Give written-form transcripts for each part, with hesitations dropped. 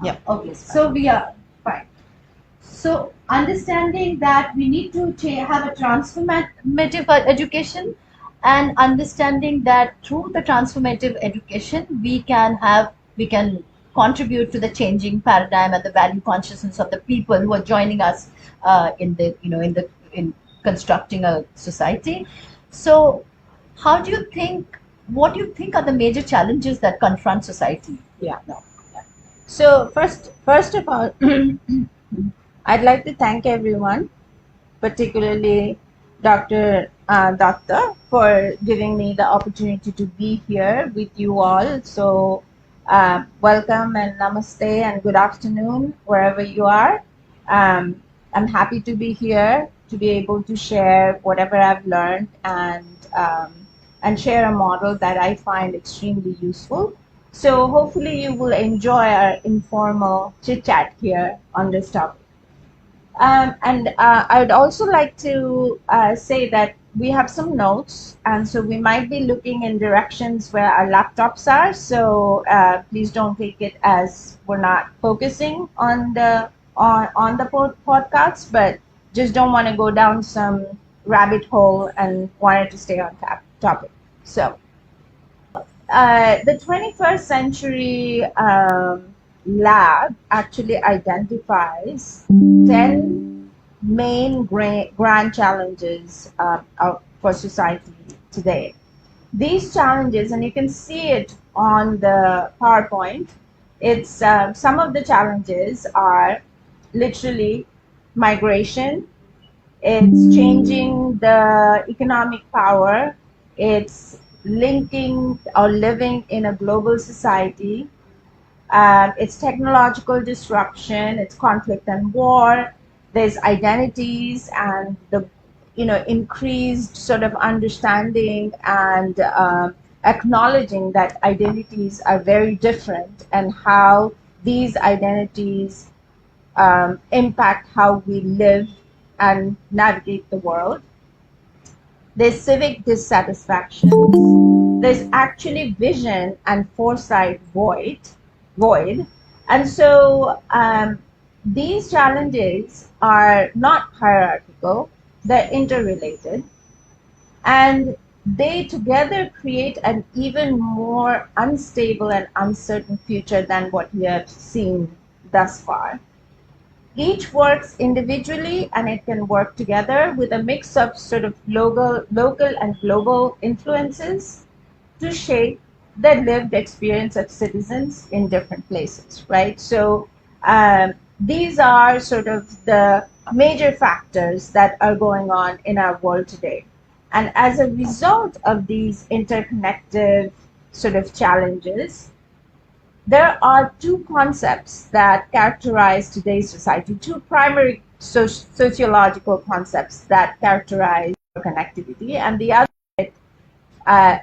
Yeah. Okay, so we are fine. So understanding that we need to have a transformative education, and understanding that through the transformative education we can contribute to the changing paradigm and the value consciousness of the people who are joining us in the in constructing a society. So how do you think, what do you think are the major challenges that confront society Yeah. now? So first of all, I'd like to thank everyone, particularly Dr. Dutta, for giving me the opportunity to be here with you all. So welcome and namaste and good afternoon wherever you are. I'm happy to be here to be able to share whatever I've learned and share a model that I find extremely useful. So hopefully you will enjoy our informal chit chat here on this topic. And I would also like to say that we have some notes, and so we might be looking in directions where our laptops are. So please don't take it as we're not focusing on the podcast, but just don't want to go down some rabbit hole and wanted to stay on topic. So the 21st century lab actually identifies 10 main grand challenges for society today. These challenges, and you can see it on the PowerPoint, it's some of the challenges are literally migration, it's changing the economic power, it's linking or living in a global society, it's technological disruption, it's conflict and war, there's identities and the increased sort of understanding and acknowledging that identities are very different and how these identities impact how we live and navigate the world. There's civic dissatisfaction. There's actually vision and foresight void. And so these challenges are not hierarchical, they're interrelated. And they together create an even more unstable and uncertain future than what we have seen thus far. Each works individually and it can work together with a mix of sort of local and global influences to shape the lived experience of citizens in different places, right? So these are sort of the major factors that are going on in our world today. And as a result of these interconnected sort of challenges, there are two concepts that characterize today's society, two primary sociological concepts that characterize connectivity, and the other,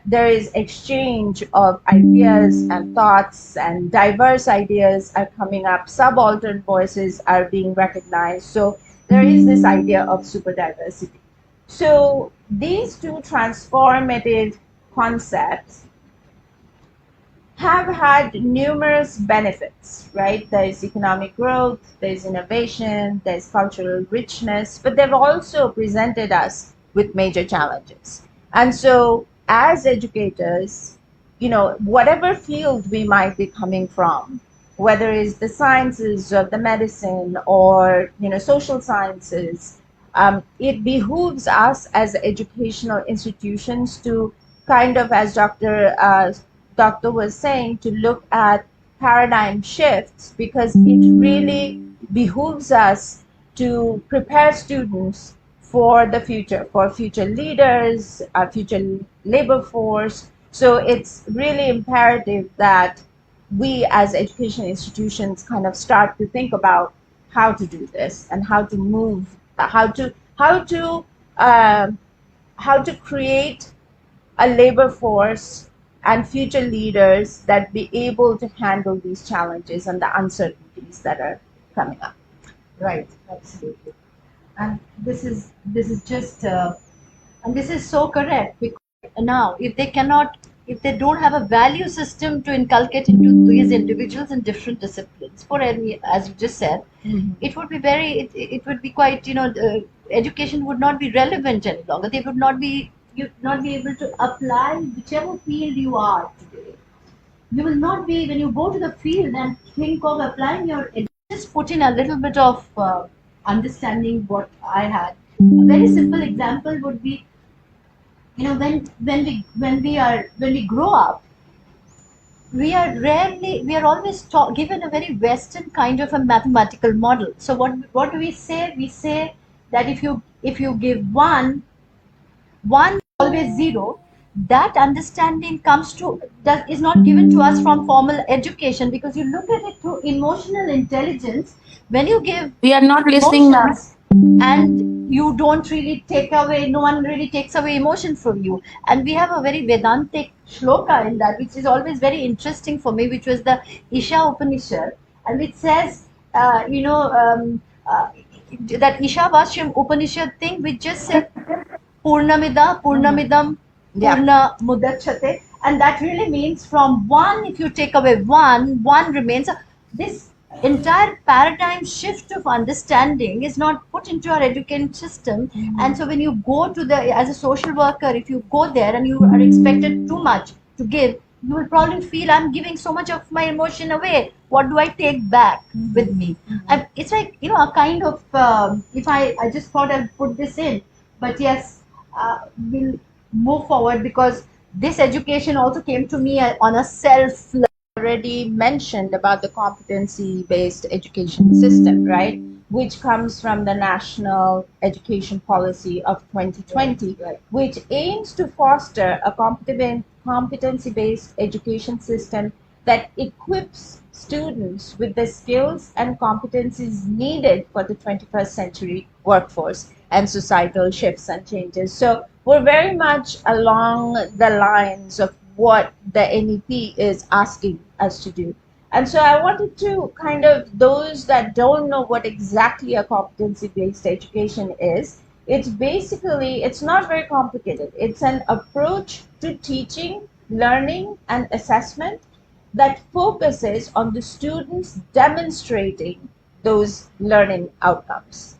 there is exchange of ideas and thoughts, and diverse ideas are coming up, subaltern voices are being recognized. So there is this idea of super diversity. So these two transformative concepts have had numerous benefits, right? There's economic growth, there's innovation, there's cultural richness, but they've also presented us with major challenges. And so, as educators, whatever field we might be coming from, whether it's the sciences or the medicine or, social sciences, it behooves us as educational institutions to kind of, as Doctor was saying, to look at paradigm shifts, because it really behooves us to prepare students for the future, for future leaders, our future labor force. So it's really imperative that we as education institutions kind of start to think about how to do this and how to move, um, how to create a labor force and future leaders that be able to handle these challenges and the uncertainties that are coming up. Right, absolutely. And this is just and this is so correct, because now if they cannot if they don't have a value system to inculcate into these individuals in different disciplines, for any, as you just said, it would be very, it would be quite, education would not be relevant any longer. They would not be, you would not be able to apply whichever field you are today. You will not be, when you go to the field and think of applying your just put in a little bit of understanding what I had. A very simple example would be, when we grow up, we are always given a very western kind of a mathematical model. So what do we say? We say that if you give one always zero. That understanding comes to, that is not given to us from formal education, because you look at it through emotional intelligence. When you give We are not listening, ma'am. emotions, and you don't really take away, no one really takes away emotion from you. And we have a very Vedantic shloka in that, which is always very interesting for me, which was the Isha Upanishad, and it says, that Ishavashyam Upanishad thing, which just said Purnamidam, Yeah. Purna Mudachate. And that really means from one, if you take away one remains. This entire paradigm shift of understanding is not put into our education system. And so when you go to as a social worker, if you go there and you are expected too much to give, you will probably feel, I'm giving so much of my emotion away. What do I take back with me? It's like, a kind of, if I just thought I'd put this in, but yes, we'll move forward, because this education also came to me on a self Already mentioned about the competency-based education system, right? Which comes from the National Education Policy of 2020, Right. which aims to foster a competency-based education system that equips students with the skills and competencies needed for the 21st century workforce and societal shifts and changes. So we're very much along the lines of what the NEP is asking us to do. And so I wanted to kind of, those that don't know what exactly a competency-based education is, it's basically, it's not very complicated. It's an approach to teaching, learning, and assessment that focuses on the students demonstrating those learning outcomes.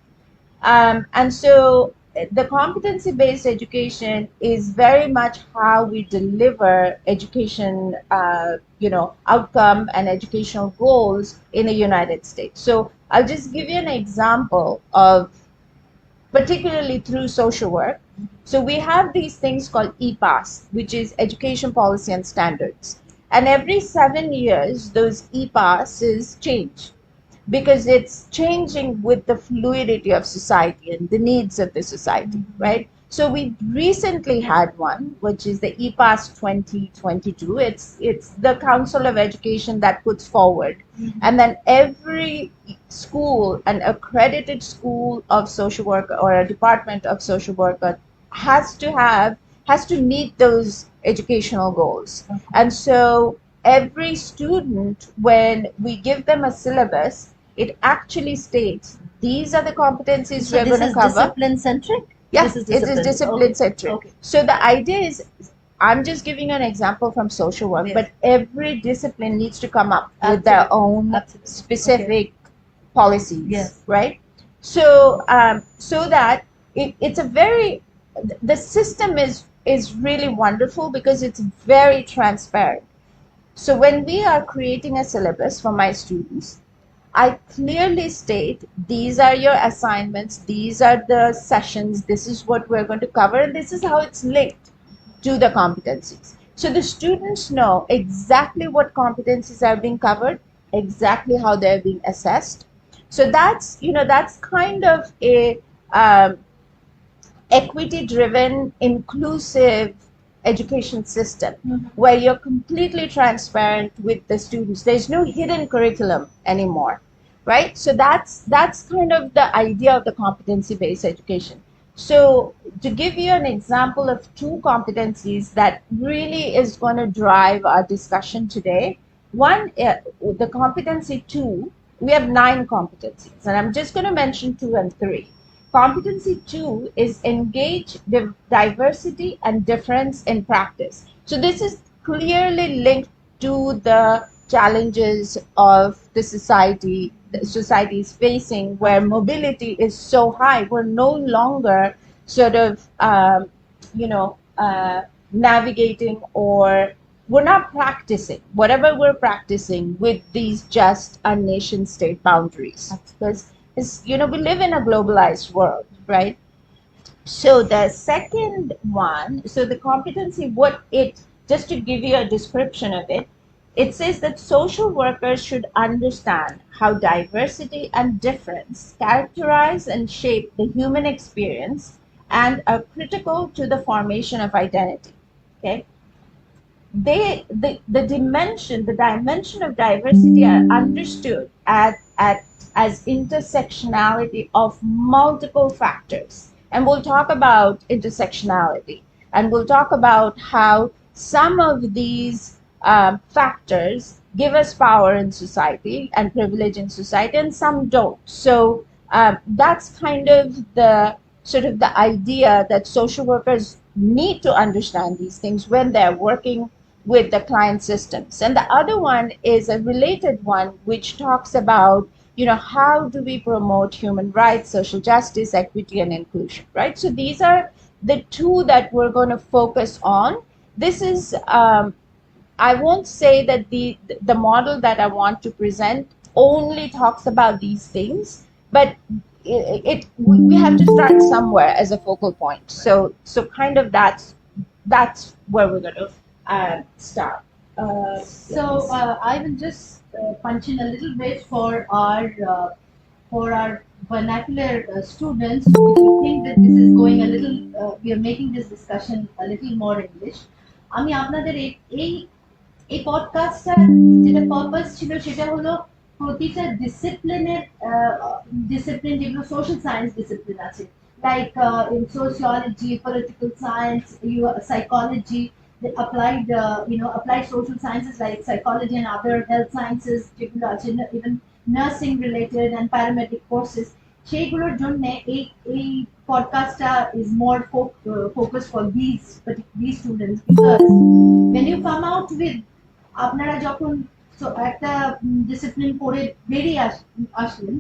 And so the competency based education is very much how we deliver education, outcome and educational goals in the United States. So I'll just give you an example of, particularly through social work. So we have these things called EPAS, which is Education Policy and Standards. And every 7 years, those EPASs change because it's changing with the fluidity of society and the needs of the society, right? So we recently had one, which is the EPAS 2022. It's the Council of Education that puts forward. And then every school, an accredited school of social work or a department of social worker has to meet those educational goals. And so every student, when we give them a syllabus, it actually states these are the competencies So we're this going to is cover. discipline centric? Yeah, This is it is discipline centric. Okay. So the idea is, I'm just giving you an example from social work, Yes. but every discipline needs to come up with their own Absolutely. specific policies, Yes. right? So so that it's a very, the system is really wonderful because it's very transparent. So when we are creating a syllabus for my students, I clearly state these are your assignments, these are the sessions, this is what we're going to cover, and this is how it's linked to the competencies. So the students know exactly what competencies are being covered, exactly how they're being assessed. So that's kind of a equity driven, inclusive education system where you're completely transparent with the students. There's no hidden curriculum anymore, right? So that's kind of the idea of the competency based education. So to give you an example of two competencies that really is going to drive our discussion today, one, the competency two, we have 9 competencies, and I'm just going to mention 2 and 3. Competency 2 is engage diversity and difference in practice. So this is clearly linked to the challenges of the society is facing, where mobility is so high. We're no longer sort of, navigating, or we're not practicing whatever we're practicing with these just nation state boundaries. Because we live in a globalized world, right? So the second one, so the competency, just to give you a description of it, it says that social workers should understand how diversity and difference characterize and shape the human experience and are critical to the formation of identity. Okay, the dimension of diversity are understood as intersectionality of multiple factors, and we'll talk about intersectionality, and we'll talk about how some of these factors give us power in society and privilege in society, and some don't. So that's kind of the sort of the idea that social workers need to understand these things when they're working with the client systems. And the other one is a related one, which talks about, how do we promote human rights, social justice, equity, and inclusion, right? So these are the two that we're going to focus on. This is, I won't say that the model that I want to present only talks about these things, but we have to start somewhere as a focal point. So kind of that's where we're going to start. I will just punch in a little bit for our vernacular students. If you think that this is going a little, we are making this discussion a little more English. আমি আপনাদের এই পডকাস্টটার যেটা purpose ছিল সেটা হলো প্রতিটা discipline যেগুলো social science discipline আছে, like in sociology, political science, psychology, the applied social sciences like psychology and other health sciences যেগুলো আছে, even nursing related and paramedic courses, সেইগুলোর জন্য এই পডকাস্টটা is more focused for these students, because when you come out with, আপনারা যখন একটা discipline পড়ে বেরিয়ে আসলেন,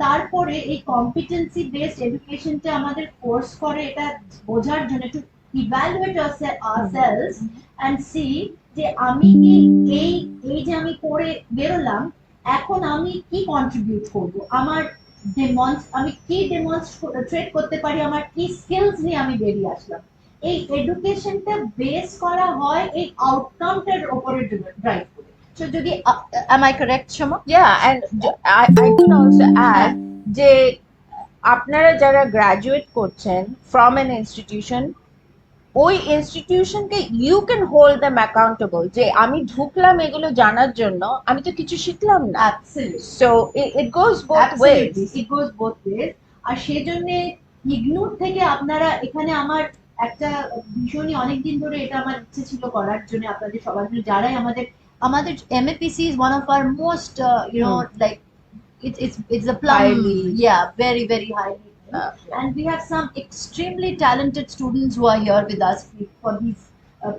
তারপরে এই কম্পিটেন্সি বেসড এডুকেশনটা আমাদের ফোর্স করে এটা বোঝার জন্য, একটু ইভ্যালুয়েট ourselves and see যে আমি কি এই যে আমি পড়ে বেরোলাম, এখন আমি কি কন্ট্রিবিউট করব, আমি কি ডেমনস্ট্রেট করতে পারি, আমার কি স্কিলস নিয়ে আমি বেরিয়ে আসলাম। এই এডুকেশনটা বেস করা হয় এই আউটকামটার উপরে ড্রাইভ করে। So যদি am I correct, Soma? Yeah, and I can also add যে আপনারা যারা গ্রাজুয়েট করছেন from an institution, ওই ইনস্টিটিউশনকে you can hold them accountable, যে আমি ঢুকলাম এগুলো জানার জন্য, আমি তো কিছু শিখলাম না। So it goes both wedge, আর সেজন্য ইগনু থেকে আপনারা এখানে, আমার একটা ভীষণই অনেকদিন ধরে এটা আমার ইচ্ছে ছিল করার জন্য আপনাদের সবার জন্য, যারাই আমাদের MAPC is one of our most like it's applied, very very highly. And we have some extremely talented students who are here with us for these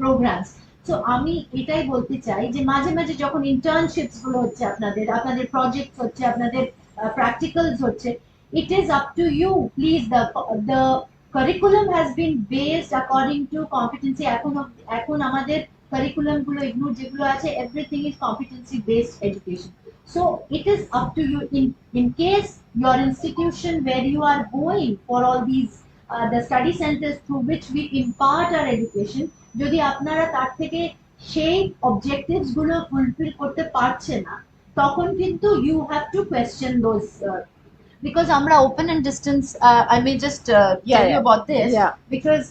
programs. So আমি এটাই বলতে চাই যে মাঝে মাঝে যখন ইন্টার্নশিপস গুলো হচ্ছে, আপনাদের প্রজেক্টস হচ্ছে, আপনাদের প্র্যাকটিক্যালস হচ্ছে, it is up to you, please. The curriculum has been based according to competency. এখন আমাদের কারিকুলাম গুলো ইগনোর যেগুলো আছে, everything is competency based education. So it is up to you, in case your institution where you are going for all these the study centers through which we impart our education, যদি আপনারা তার থেকে সেই objectives গুলো fulfil করতে পারছে না, তখন কিন্তু you have to question those, because আমরা open and distance, I may just tell you about this, because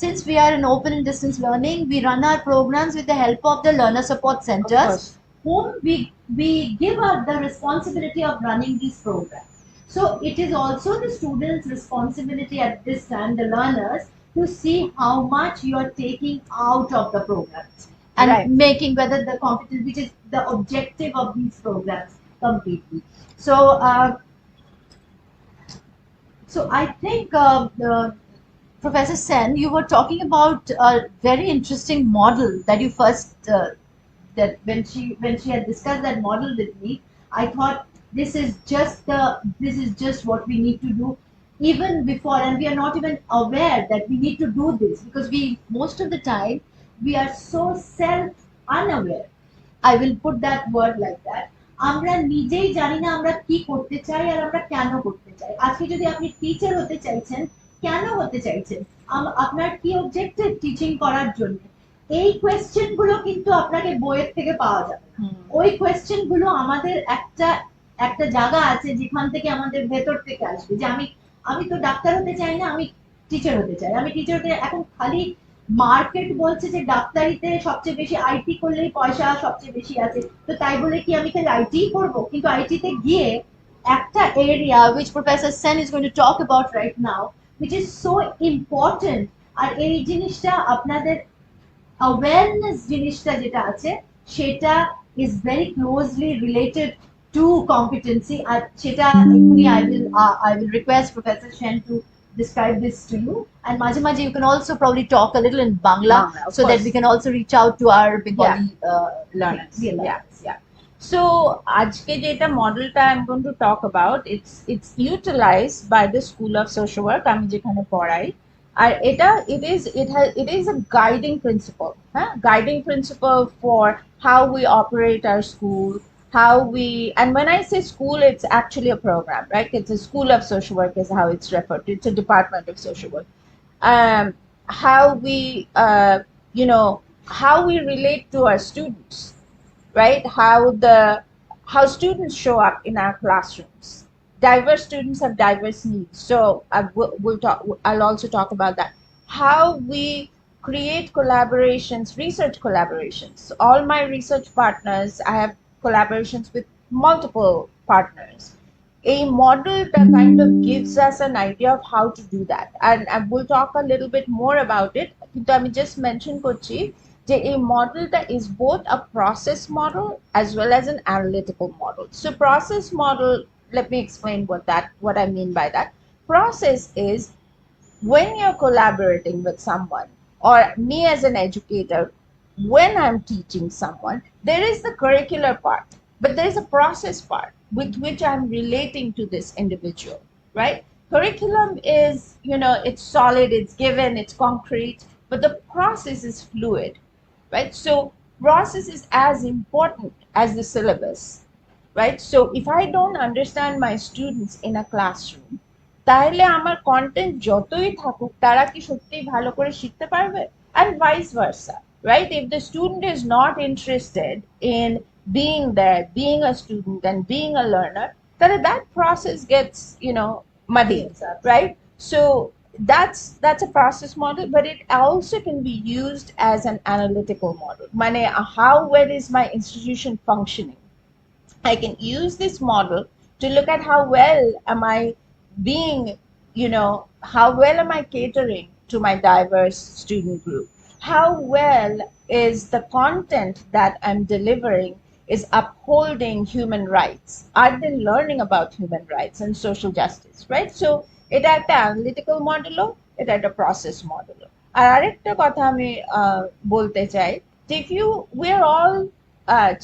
since we are in open and distance learning, we run our programs with the help of the learner support centers, whom we give up the responsibility of running these programs. So it is also the students' responsibility at this time, the learners, to see how much you are taking out of the programs and making whether the competence, which is the objective of these programs completely. So I think Professor Sen, you were talking about a very interesting model that you first that when she had discussed that model with me, I thought this is just what we need to do even before, and we are not even aware that we need to do this because we most of the time we are so self unaware. I will put that word like that. আমরা নিজেই জানি না আমরা কি করতে চাই আর আমরা কেন করতে চাই। আজকে যদি আপনি টিচার হতে চাইছেন, কেন হতে চাইছেন, আপনার কি অবজেক্টিভ টিচিং করার জন্য, এই কোয়েশ্চেন গুলো কিন্তু আপনাকে বইয়ের থেকে পাওয়া যাবে না। ওই কোয়েশ্চেন গুলো আমাদের একটা একটা জায়গা আছে যেখান থেকে আমাদের ভেতর থেকে আসবে যে আমি আমি তো ডাক্তার হতে চাই না, আমি টিচার হতে চাই। আমি টিচার হতে এখন খালি মার্কেট বলছে যে ডাক্তারিতে সবচেয়ে বেশি আইটি করলেই পয়সা সবচেয়ে বেশি আছে, তো তাই বলে কি আমি খালি আইটি করব? কিন্তু আইটিতে গিয়ে একটা area which Professor Sen is going to talk about right now, which is so important, আর এই জিনিসটা আপনাদের awareness জিনিসটা যেটা আছে সেটা is very closely related to competency, আর সেটা এক্ষুনি I will request Professor Sen to describe this to you, and maje maje you can also probably talk a little in Bangla, so that we can also reach out to our Bengali learners. Yeah. So ajke jeta model ta I'm going to talk about, it's utilized by the School of Social Work ami jekhane porai, আর এটা it is a guiding principle, guiding principle for how we operate our school, how we, and when I say school, it's actually a program, right? It's a School of Social Work is how it's referred to. It's a department of social work. How we how we relate to our students, right? How students show up in our classrooms. Diverse students have diverse needs, so I'll also talk about that. How we create collaborations, research collaborations. All my research partners, I have collaborations with multiple partners. A model that kind of gives us an idea of how to do that, and we'll talk a little bit more about it. Kintu ami just mention korchi যে এই মডেলটা is both a process model as well as an analytical model. So process model, let me explain what I mean by that. Process is when you're collaborating with someone, or me as an educator, when I'm teaching someone, there is the curricular part, but there is a process part with which I'm relating to this individual, right? Curriculum is, it's solid, it's given, it's concrete, but the process is fluid, right? So process is as important as the syllabus, right? So if I don't understand my students in a classroom, তাহলে আমার content যতই থাকুক তারা কি সত্যি ভালো করে শিখতে পারবে? And vice versa, right? If the student is not interested in being there, being a student and being a learner, then that process gets, muddy, right? So that's a process model, but it also can be used as an analytical model. Mane, how well is my institution functioning? I can use this model to look at how well am I being, how well am I catering to my diverse student group? How well is the content that I'm delivering is upholding human rights? Are they learning about human rights and social justice, right? So এটা একটা analytical model, এটা একটা process model. আর আরেকটা কথা আমি বলতে চাই, if we're all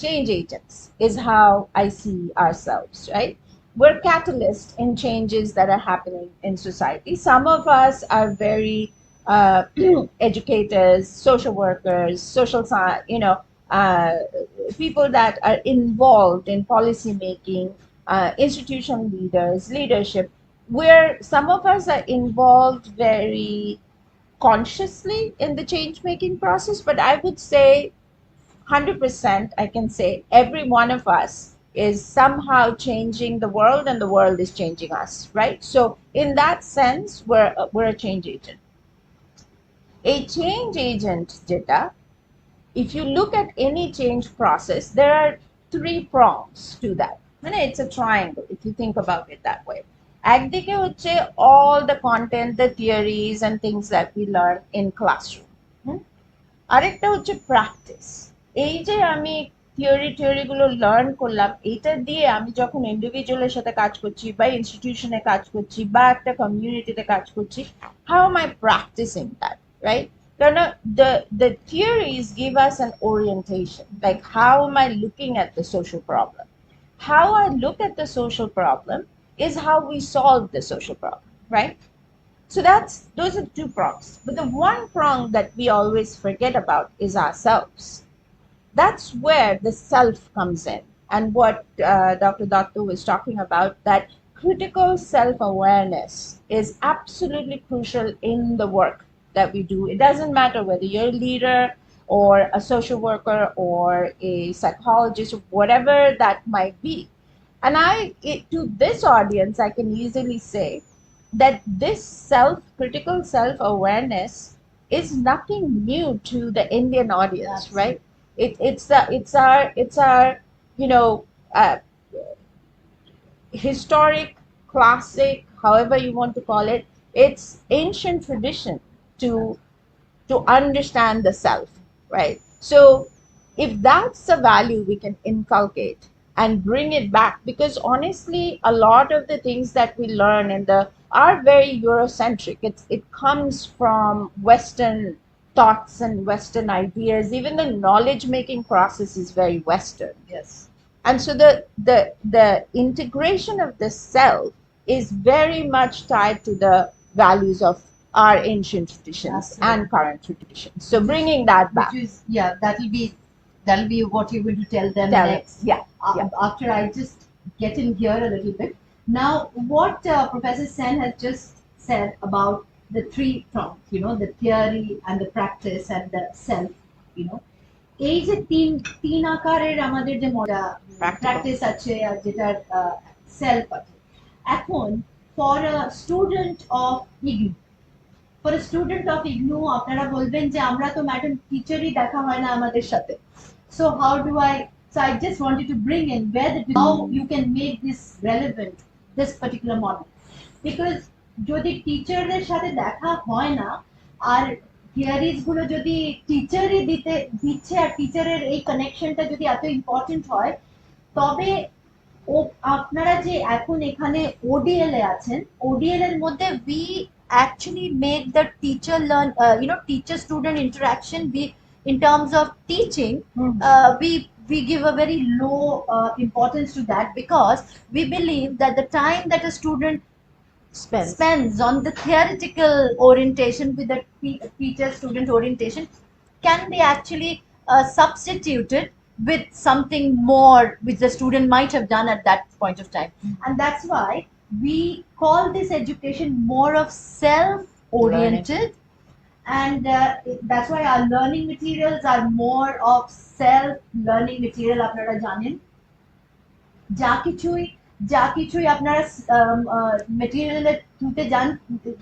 change agents is how I see ourselves, right? We're catalysts in changes that are happening in society. Some of us are very educators, social workers, social science, people that are involved in policy making, institution leaders, leadership, where some of us are involved very consciously in the change making process, but I would say 100%, I can say every one of us is somehow changing the world and the world is changing us, right? So in that sense, we're a change agent. A change agent, Jita, if you look at any change process, there are 3 prongs to that. And it's a triangle if you think about it that way. একদিকে হচ্ছে all the content, the theories and things that we learn in classroom. আরেকটা হচ্ছে practice. এই যে আমি theory গুলো learn করলাম, এটা দিয়ে আমি যখন ইন্ডিভিজুয়ালের সাথে কাজ করছি বা ইনস্টিটিউশনে কাজ করছি বা একটা কমিউনিটিতে কাজ করছি, how am I practicing that, right? কারণ the theories give us an orientation, like how am I looking at the social problem. How I look at the social problem is how we solve the social problem, right? So those are the two prongs. But the one prong that we always forget about is ourselves. That's where the self comes in. And what Dr. Dutta was talking about, that critical self-awareness is absolutely crucial in the work that we do. It doesn't matter whether you're a leader or a social worker or a psychologist or whatever that might be. And to this audience, I can easily say that this critical self-awareness is nothing new to the Indian audience, Absolutely. right? It's our you know uh, historic, classic, however you want to call it. It's ancient tradition to understand the self, right? So if that's a value we can inculcate and bring it back, because honestly, a lot of the things that we learn in the are very Eurocentric. It comes from Western thoughts and Western ideas. Even the knowledge making process is very Western. Yes. And so the integration of the self is very much tied to the values of our ancient traditions. Absolutely. And current traditions. So bringing that back. Which is, yeah, that'll be what you're going to tell them next. Yeah. After I just get in here a little bit. Now, what Professor Sen has just said about the three prongs, the theory and the practice and the self, এই যে তিন আকারের আমাদের যে practice আছে আর যেটার self আছে, এখন for a student of IGNOU, আপনারা বলবেন যে আমরা তো ম্যাডাম টিচারই দেখা হয় না আমাদের সাথে, so I just wanted to bring in how you can make this relevant, this particular model, because যদি টিচারদের সাথে দেখা হয় না আর থিওরিজ গুলো যদি টিচারই দিচ্ছে আর টিচারের এই কানেকশনটা যদি এত ইম্পর্টেন্ট হয়, তবে আপনারা যে এখন এখানে ওডিএল এ আছেন, ওডিএল এর মধ্যে we actually make the teacher learn, teacher student interaction, we in terms of teaching, we give a very low importance to that, because we believe that the time that a student spends on the theoretical orientation with the teacher student orientation can be actually substituted with something more which the student might have done at that point of time. And that's why we call this education more of self-oriented, and that's why our learning materials are more of self-learning material. আপনারা জানেন যা কিছুই আপনারা মেটেরিয়ালের থ্রুতে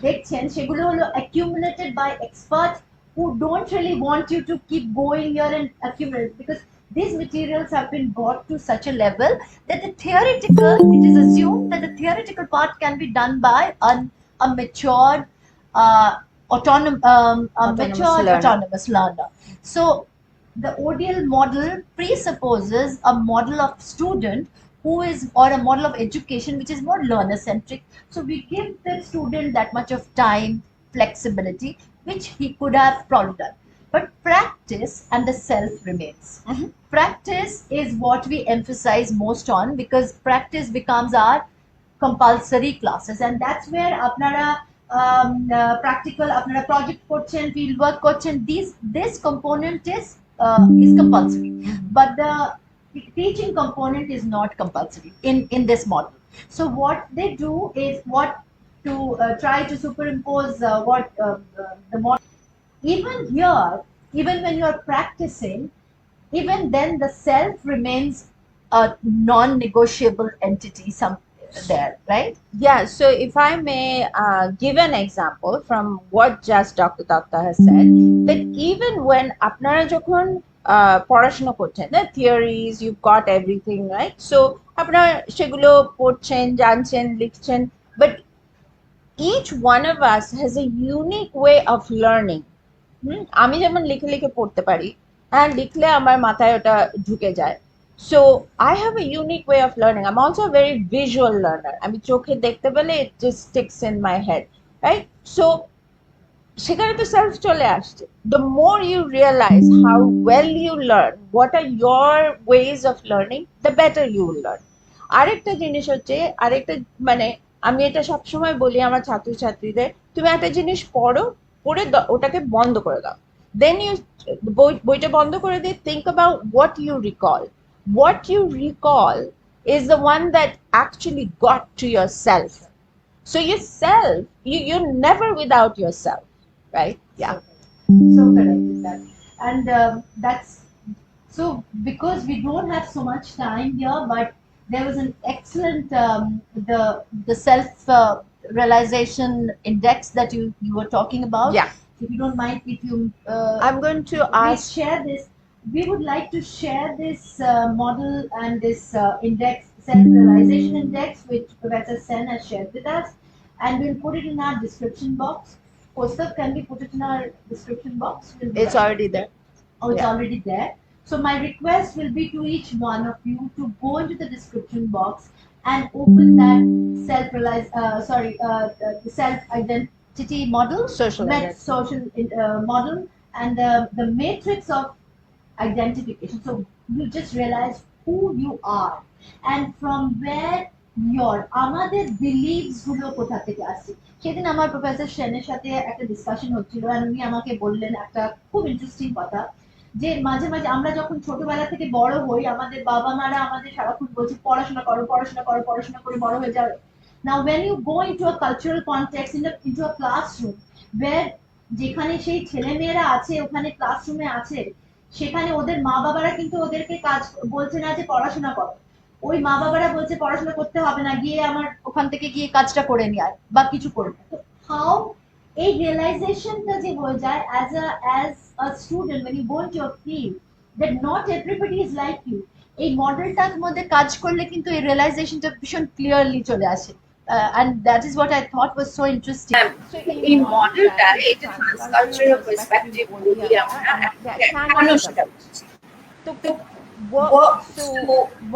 দেখছেন, সেগুলো হলো accumulated by experts who don't really want you to keep going here and accumulate, because these materials have been brought to such a level that it is assumed that the theoretical part can be done by a matured, autonomous learner. So the ODL model presupposes a model of student who is, or a model of education which is more learner centric. So we give the student that much of time, flexibility, which he could have probably done. But practice and the self remains. Practice is what we emphasize most on, because practice becomes our compulsory classes, and that's where আপনারা practical, আপনারা project করছেন, field work করছেন, this component is compulsory, but the teaching component is not compulsory in this model. So what they do is try to superimpose the model. Even here, even when you are practicing, even then the self remains a non-negotiable entity there, right? Yeah, so if I may give an example from what just Dr. Dutta has said, that even when আপনারা যখন পড়াশোনা করছেন, the theories, you've got everything, right? So আপনারা সেগুলো পড়ছেন, জানছেন, লিখছেন, but each one of us has a unique way of learning. আমি যেমন লিখে লিখে পড়তে পারি, হ্যাঁ, লিখলে আমার মাথায় ওটা ঢুকে যায়, So I have a unique way of learning. I'm also a very visual learner. I mean, চোখে দেখতে পেলে it just sticks in my head, right? So সেখানে তো সেলফ চলে আসছে। The more you realize how well you learn, what are your ways of learning, the better you will learn. আরেকটা জিনিস হচ্ছে, আরেকটা মানে আমি এটা সবসময় বলি আমার ছাত্রছাত্রীদের, তুমি একটা জিনিস পড়ো, পড়ে ওটাকে বন্ধ করে দাও। দেন ইউ বইটা বন্ধ করে দিয়ে think about what you recall. What you recall is the one that actually got to yourself. So yourself, you're never without yourself, right? Yeah. So correct with that. And that's so because we don't have so much time here, but there was an excellent the self realization index that you were talking about. Yeah. If you don't mind, if you I'm going to please ask. share this. We would like to share this model and this index, self-realization index, which Professor Sen has shared with us, and we'll put it in our description box. Poster, can we put it in our description box? It's already there. Oh, it's Yeah. already there. So my request will be to each one of you to go into the description box and open that the self-identity model, Social identity. social model, and the matrix of identification. So you just realize who you are and from where your আমাদের beliefs গুলো কোথা থেকে আসছে। সেদিন আমার professor সেনের সাথে একটা ডিসকাশন হচ্ছিল আর উনি আমাকে বললেন একটা খুব ইন্টারেস্টিং কথা, যে মাঝে মাঝে আমরা যখন ছোটবেলা থেকে বড় হই আমাদের বাবা মারা আমাদের সারাক্ষণ বলছে পড়াশোনা করো পড়াশোনা করো পড়াশোনা করে বড় হয়ে যাবে। Now when you go into a cultural context, into a classroom where যেখানে সেই ছেলে মেয়েরা আছে ওখানে ক্লাসরুমে আছে, সেখানে ওদের মা বাবারা কিন্তু ওদেরকে কাজ বলছে না যে পড়াশোনা করো, ওই মা বাবারা বলছে পড়াশোনা করতে হবে না, গিয়ে আমার ওখান থেকে গিয়ে কাজটা করে নিয়ে আয় বা কিছু করে তো হাউ এই রিয়েলাইজেশনটা যে হয়ে যায় as a student when you go into a field that not everybody is like you, এই মডেলটার মধ্যে কাজ করলে কিন্তু এই রিয়েলাইজেশনটা ভীষণ ক্লিয়ারলি চলে আসে। And that is what I thought was so interesting. এই মডেলটা এটা ট্রান্সকালচারাল পার্সপেক্টিভ বলি আমরা এখনো সেটা বুঝছি। তো so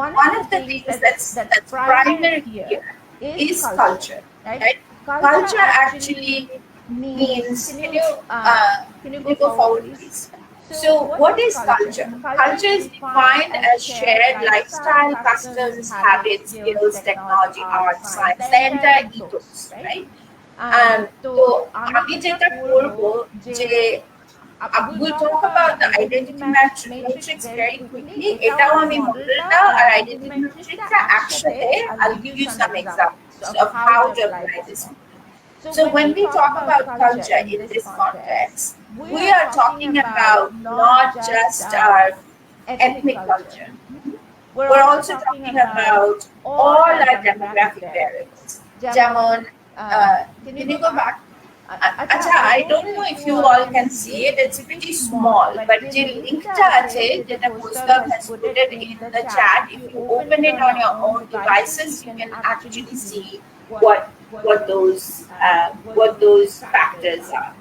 one of the things that's primary here is culture, right? Culture actually means can you go forward please? So what is culture? Culture is defined as shared lifestyle, customs, habits, skills, technology, art, science, the entire ethos, right? তো আমি যেটা করবো যে we'll talk about the identity matrix very quickly. এটাও আমি মডেলটা আর identity matrixটা একসাথে I'll give you some examples of how to apply this. So when we talk about culture in this context, we are talking about not just our ethnic culture. We're also talking about all our demographic variables. যেমন can you go back? Acha, I don't know if you all can see it. It's pretty small, but the link that Gustav has put it in the chat. If you open it on your own devices, you can actually see what those factors are.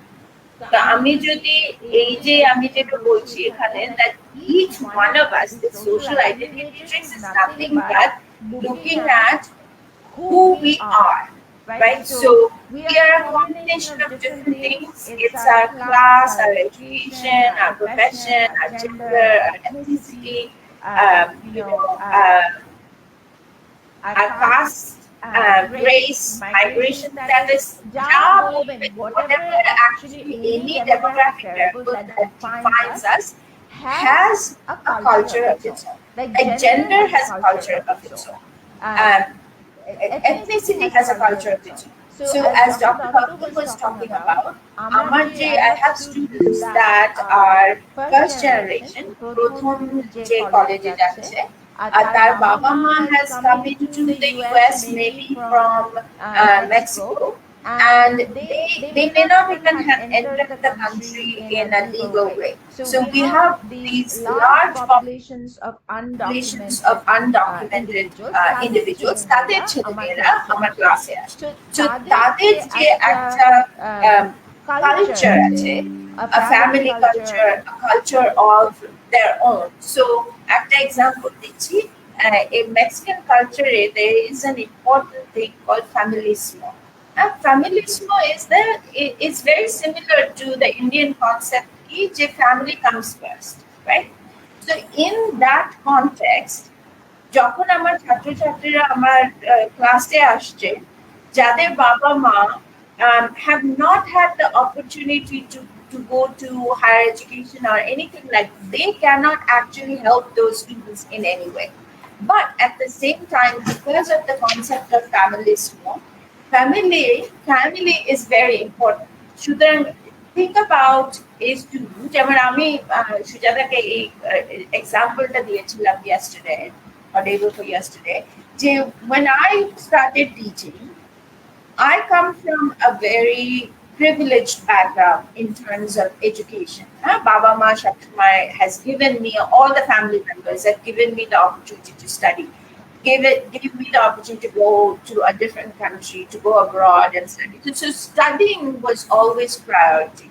So, আমি যদি এই যে আমি যেটা বলছি এখানে that each one of us, the social identity matrix is nothing but looking at who we are. Right, so we are a combination of different things. It's our class, our education, our profession, our gender, our ethnicity, our caste, race, migration status, whatever actually any demographic variable that defines us has a culture of its own. Like gender has a culture of its own. Ethnicity has a culture of its own. So as Dr. Bhavin was talking about, I have students that are first generation, প্রথম যে কলেজে যাচ্ছে, তার বাবা মা has come into the US maybe from Mexico, and they may not even have entered the country in a legal way. So we have these large populations of undocumented individuals. তাদের ছেলেমেয়েরা আমার ক্লাসে আসে। So তাদের যে একটা culture আছে, a family culture, a culture of their own. So একটা example দিচ্ছি in Mexican culture there is an important thing called familismo. Familismo is very similar to the Indian concept যে family comes first, right? So in that context, যখন আমার ছাত্রছাত্রীরা আমার ক্লাসে আসছে যাদের বাবা মা have not had the opportunity to go to higher education or anything like that, they cannot actually help those students in any way. But at the same time, because of the concept of family is very important. সুতরাং think about a student যেমন আমি সুজাতাকে এই এক্সাম্পলটা দিয়েছিলাম yesterday or day before yesterday যে when I started teaching, I come from a very privileged background in terms of education. Baba Ma Shakshmai has given me, all the family members have given me the opportunity to study. Gave me the opportunity to go to a different country, to go abroad and study. So studying was always priority.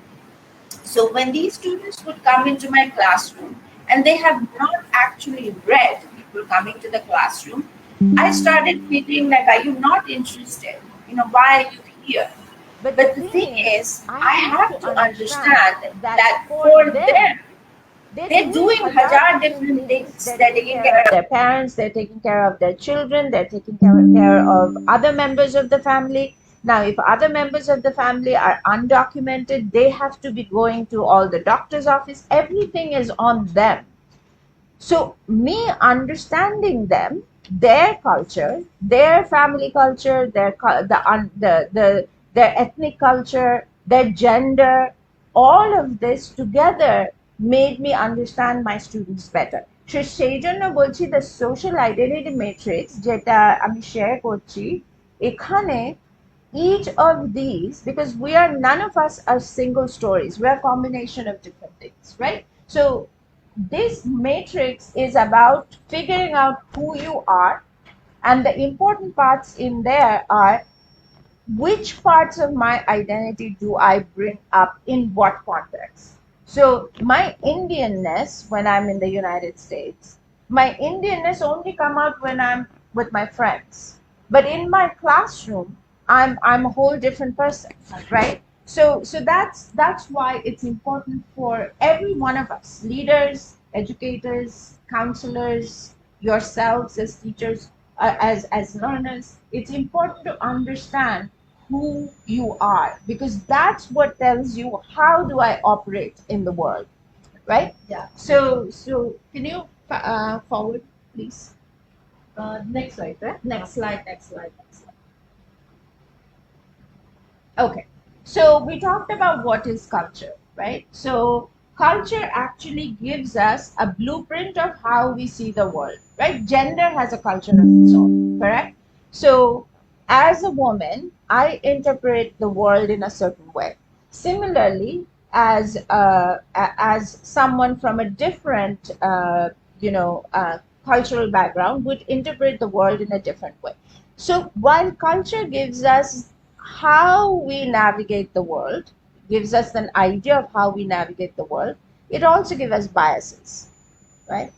So when these students would come into my classroom and they have not actually read, people coming to the classroom, I started feeling like, are you not interested? Why are you here? But the thing is, I have to understand that for them, they're doing hajar different things. They're taking care of their parents, they're taking care of their children, they're taking care of other members of the family. Now, if other members of the family are undocumented, they have to be going to all the doctor's office. Everything is on them. So me understanding them, their culture, their family culture, their ethnic culture, their gender, all of this together made me understand my students better. So সেই জন্য বলছি the social identity matrix যেটা আমি share করছি এখানে each of these, because none of us are single stories, we are a combination of different things, right? So this matrix is about figuring out who you are, and the important parts in there are which parts of my identity do I bring up in what context. So my Indianness when I'm in the United States, my Indianness only come out when I'm with my friends, but in my classroom I'm a whole different person, right? So that's why it's important for every one of us, leaders, educators, counselors, yourselves as teachers, as learners. It's important to understand who you are, because that's what tells you how do I operate in the world, right? Yeah. So can you forward, please? Next slide, right? Next slide. Okay, so we talked about what is culture, right? So culture actually gives us a blueprint of how we see the world, right? Gender has a culture of its own, correct? So as a woman, I interpret the world in a certain way. Similarly, as someone from a different cultural background would interpret the world in a different way. So while culture gives us how we navigate the world, gives us an idea of how we navigate the world, it also gives us biases, right?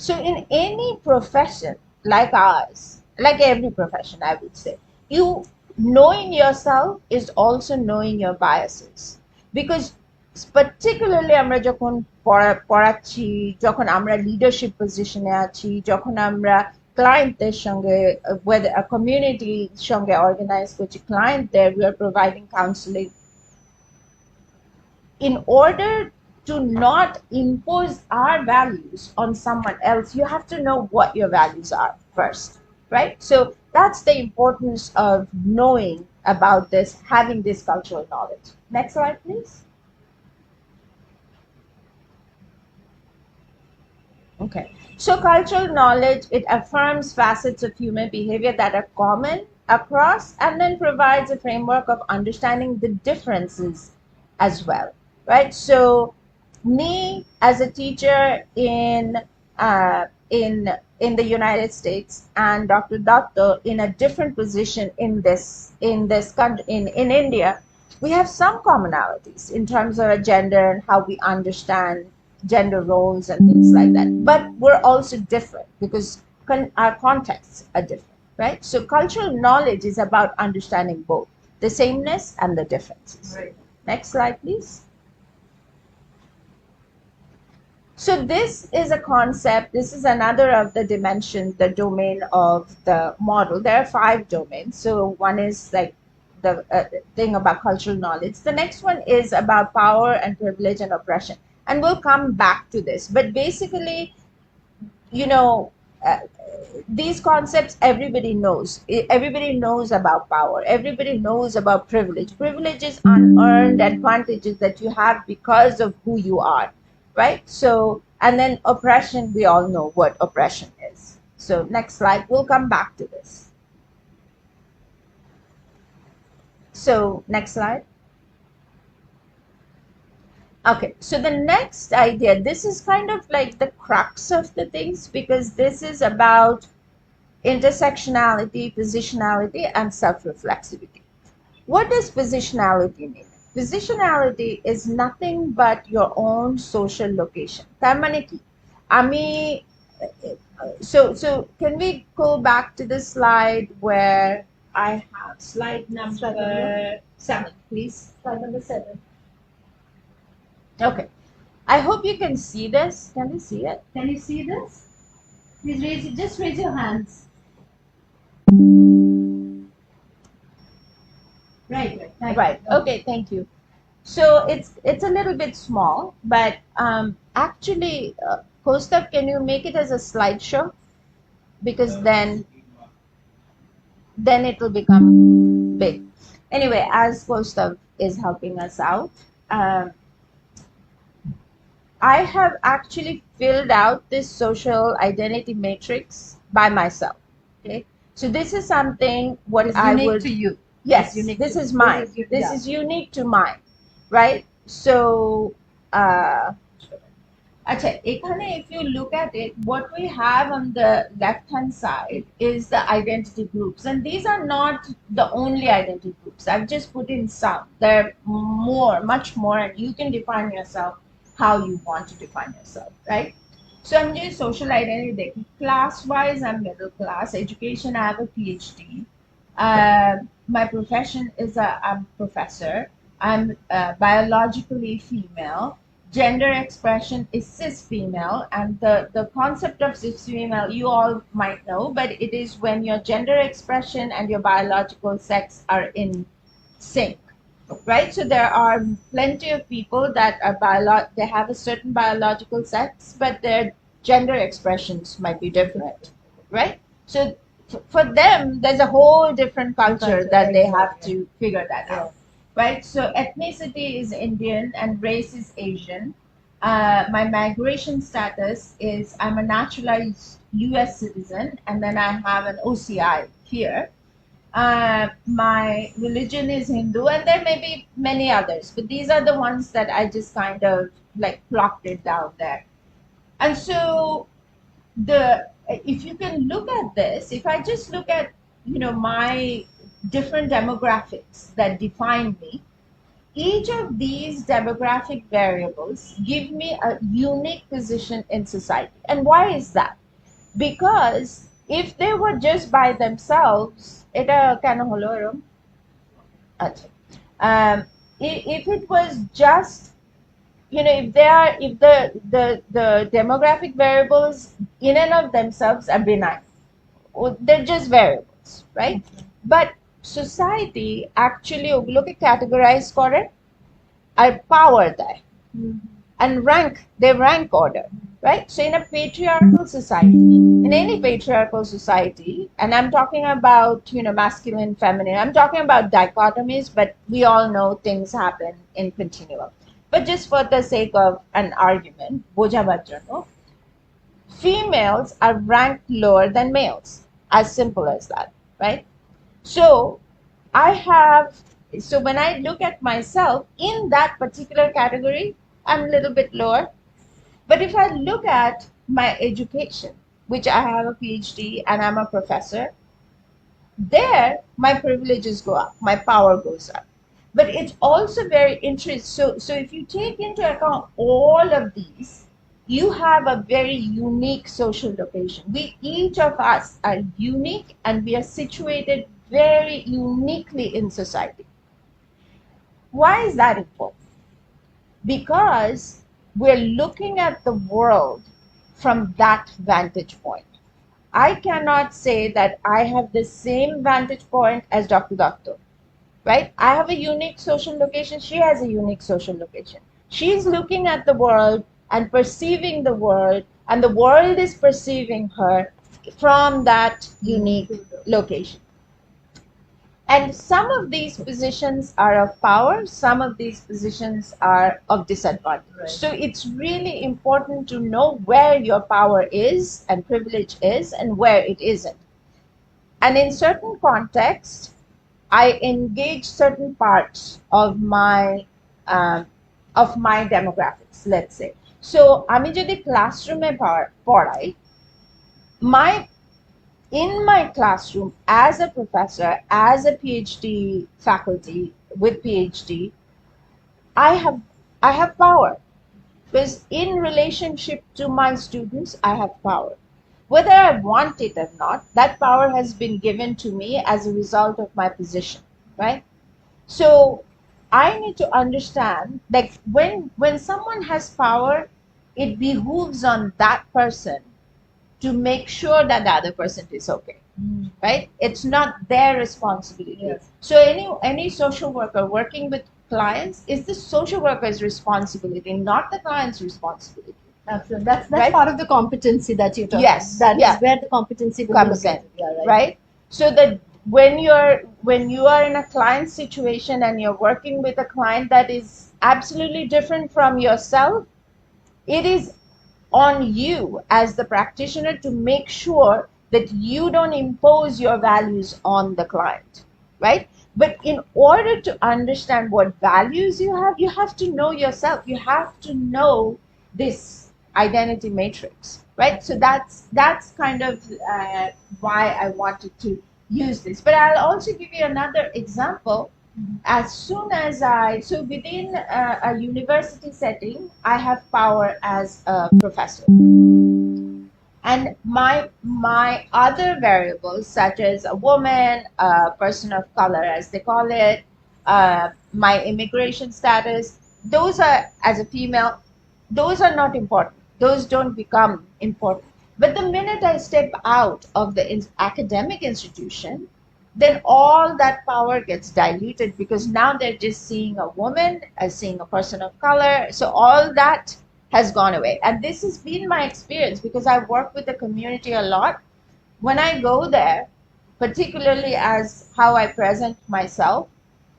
So in any profession like ours, like every profession, I would say, knowing yourself is also knowing your biases, because particularly আমরা যখন পড়াচ্ছি, যখন আমরা leadership পজিশনে আছি, যখন আমরা ক্লায়েন্টদের সঙ্গে whether a community সঙ্গে অর্গানাইজ করছি, ক্লায়েন্টদের we are providing counseling, in order to not impose our values on someone else, you have to know what your values are first, right? So that's the importance of knowing about this, having this cultural knowledge. Next slide, please. Okay, so cultural knowledge, it affirms facets of human behavior that are common across, and then provides a framework of understanding the differences as well, right? So me as a teacher in the United States, and Dr. Dutta in a different position in this country, in India, we have some commonalities in terms of our gender and how we understand gender roles and things like that. But we're also different because our contexts are different, right? So cultural knowledge is about understanding both the sameness and the differences. Right. Next slide, please. So this is a concept. This is another of the dimension, the domain of the model. There are 5 domains. So one is like the thing about cultural knowledge. The next one is about power and privilege and oppression. And we'll come back to this. But basically, you know, these concepts everybody knows. Everybody knows about power. Everybody knows about privilege. Privilege is unearned advantages that you have because of who you are, right? So, and then oppression, we all know what oppression is. So next slide, we'll come back to this. So next slide. Okay, so the next idea, this is kind of like the crux of the things, because this is about intersectionality, positionality, and self-reflexivity. What does positionality mean? Positionality is nothing but your own social location. Tamaneki, Ami, so can we go back to the slide where I have slide number 7, please? Slide number 7. Okay. I hope you can see this. Can you see it? Can you see this? Please just raise your hands. Right. Okay, thank you. So it's a little bit small, but actually, Kostav, can you make it as a slideshow? Because then it will become big. Anyway, as Kostav is helping us out, I have actually filled out this social identity matrix by myself. Okay, so this is something what it's I unique would. to you. Yes, this is mine. This is unique to mine, right? So, if you look at it, what we have on the left-hand side is the identity groups. And these are not the only identity groups. I've just put in some. There are much more, and you can define yourself how you want to define yourself, right? So I'm doing social identity. Class-wise, I'm middle class. Education, I have a PhD. My profession is I'm a professor. I'm biologically female. Gender expression is cis female, and the concept of cis female you all might know, but it is when your gender expression and your biological sex are in sync, right? So there are plenty of people that are they have a certain biological sex, but their gender expressions might be different, right? So for them, there's a whole different culture that they have to figure that out, right? So ethnicity is Indian and race is Asian. My migration status is I'm a naturalized US citizen, and then I have an OCI here. My religion is Hindu, and there may be many others, but these are the ones that I just kind of like plopped it down there. And so if you can look at this, if I just look at, my different demographics that define me, each of these demographic variables give me a unique position in society. And why is that? Because if they were just by themselves, if it was just, if the demographic variables in and of themselves are benign, they're just variables, right? But society actually categorize করে আর power দেয় and they rank order, right? So in a patriarchal society, in any patriarchal society, and I'm talking about, masculine, feminine, I'm talking about dichotomies, but we all know things happen in continuum. But just for the sake of an argument, বোঝাবার জন্য, females are ranked lower than males, as simple as that, right? So when I look at myself in that particular category, I'm a little bit lower. But if I look at my education, which I have a PhD and I'm a professor, there my privileges go up, my power goes up. But it's also very interesting. So if you take into account all of these, you have a very unique social location. Each of us are unique and we are situated very uniquely in society. Why is that important? Because we're looking at the world from that vantage point. I cannot say that I have the same vantage point as Dr. Dutta, right? I have a unique social location. She has a unique social location. She's looking at the world and perceiving the world, and the world is perceiving her from that unique location. And some of these positions are of power, some of these positions are of disadvantage. Right. So it's really important to know where your power is and privilege is and where it isn't. And in certain contexts, I engage certain parts of my demographics, let's say. So, আমি যদি classroom-এ পড়াই, in my classroom as a professor, as a PhD faculty with PhD, I have power. Because in relationship to my students, I have power. Whether I want it or not, that power has been given to me as a result of my position, right? So I need to understand that when someone has power, it behooves on that person to make sure that the other person is okay, right? It's not their responsibility. Yes. So any social worker working with clients is the social worker's responsibility, not the client's responsibility. Absolutely. That's right? Part of the competency that you talk yes, about. That is where the competency comes in. Yeah, right? So that when you are in a client situation and you're working with a client that is absolutely different from yourself, it is on you as the practitioner to make sure that you don't impose your values on the client, right? But in order to understand what values you have to know yourself. You have to know this identity matrix, right? So that's kind of why I wanted to use this. But I'll also give you another example. As soon as so within a university setting, I have power as a professor. And my other variables, such as a woman, a person of color, as they call it, my immigration status, those are, as a female, those are not important. Those don't become important. But the minute I step out of the academic institution, then all that power gets diluted, because now they're just seeing a woman as seeing a person of color. So all that has gone away. And this has been my experience because I work with the community a lot. When I go there, particularly as how I present myself,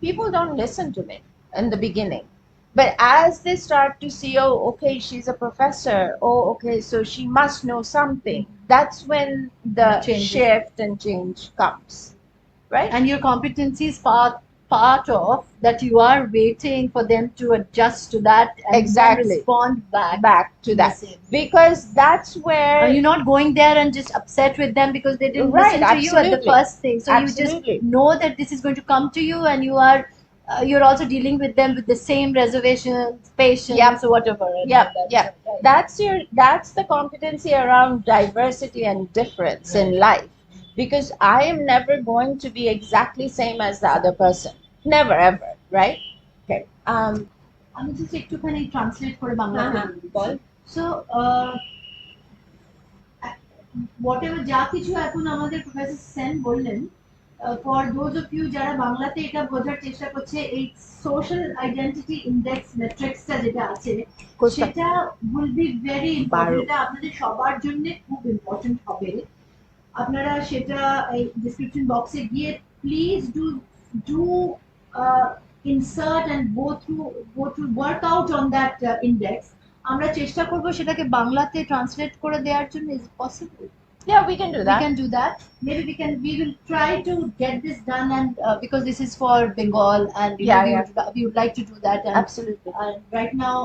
people don't listen to me in the beginning. But as they start to see, oh, okay, she's a professor. Oh, okay, so she must know something. That's when the shift and change comes. Right? And your competency is part of that. You are waiting for them to adjust to that and exactly. respond back to that. Because that's where you're not going there and just upset with them because they didn't right, listen to you at the first thing. So absolutely. You just know that this is going to come to you, and you're also dealing with them with the same reservations, patience, or whatever. Right. That's the competency around diversity and difference in life. Because I am never going to be exactly same as the other person. Never ever, right? Okay. আমি just একটুখানি translate করে বাংলাতে বল। So whatever যা কিছু এখন আমাদের professor Sen বললেন, for those of you যারা বাংলাতে এটা বোঝার চেষ্টা করছে, এই সোশ্যাল আইডেন্টিটি ইন্ডেক্স ম্যাট্রিক্সটা যেটা আছে সেটা will be very important. এটা আপনাদের সবার জন্য খুব ইম্পর্টেন্ট হবে। আপনারা সেটা এই ডেসক্রিপশন বক্সে গিয়ে please do insert and go through work out on that index. আমরা চেষ্টা করব সেটাকে বাংলাতে ট্রান্সলেট করে দেওয়ার জন্য। Is it possible? Yeah, we can do that. We can do that. Maybe we will try to get this done, and because this is for Bengal, and we would like to do that. And, absolutely. And right now,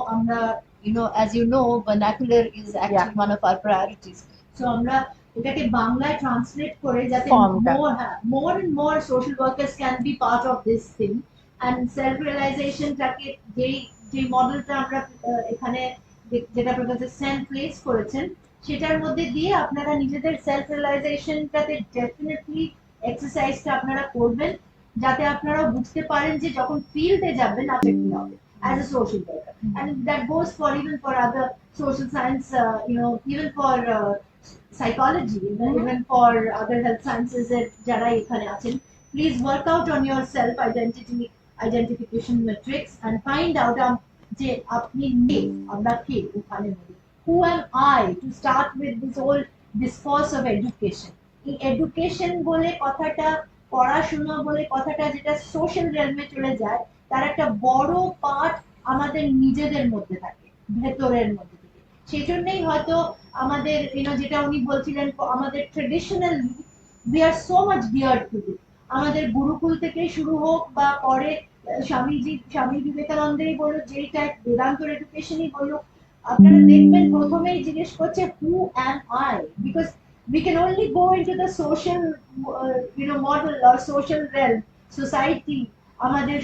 as you know, vernacular is actually one of our priorities. So আমরা এটাকে বাংলায় translate করে যাতে more and more social workers can be part of this thing, and self realizationটাকে যে মডেলটা আমরা এখানে যেটা প্রফেসর সেন প্লেস করেছেন, সেটার মধ্যে দিয়ে আপনারা নিজেদের সেলফ রিয়েলাইজেশনটাতে ডেফিনেটলি এক্সারসাইজটা আপনারা করবেন, যাতে আপনারা বুঝতে পারেন যে যখন ফিল্ডে যাবেন আপনার কি হবে as a social worker. And that goes for even for other social science, even for psychology, even for other health sciences এর যারা এখানে আছেন. Please work out on your self identification matrix and find out যে আপনি কে, আমরা কে ওখানে বলি, who am I, to start with this whole discourse of education. এই education বলে কথাটা, পড়াশোনা বলে কথাটা যেটা সোশ্যাল রেলমে চলে যায়, তার একটা বড় পার্ট আমাদের নিজেদের মধ্যে থাকে, ভেতরের মধ্যে থেকে। সেই জন্যই হয়তো আমাদের যেটা উনি বলছিলেন, আমাদের traditionally we are so much geared to it. আমাদের গুরুকুল থেকে শুরু হোক বা পরে স্বামী বিবেকানন্দেই বলুক, যেই টাইপ বেদান্তর এডুকেশনই বলুক, আপনারা দেখবেন প্রথমেই জিজ্ঞেস করছে who am I, because we can only go into the social model or social realm, society, আমাদের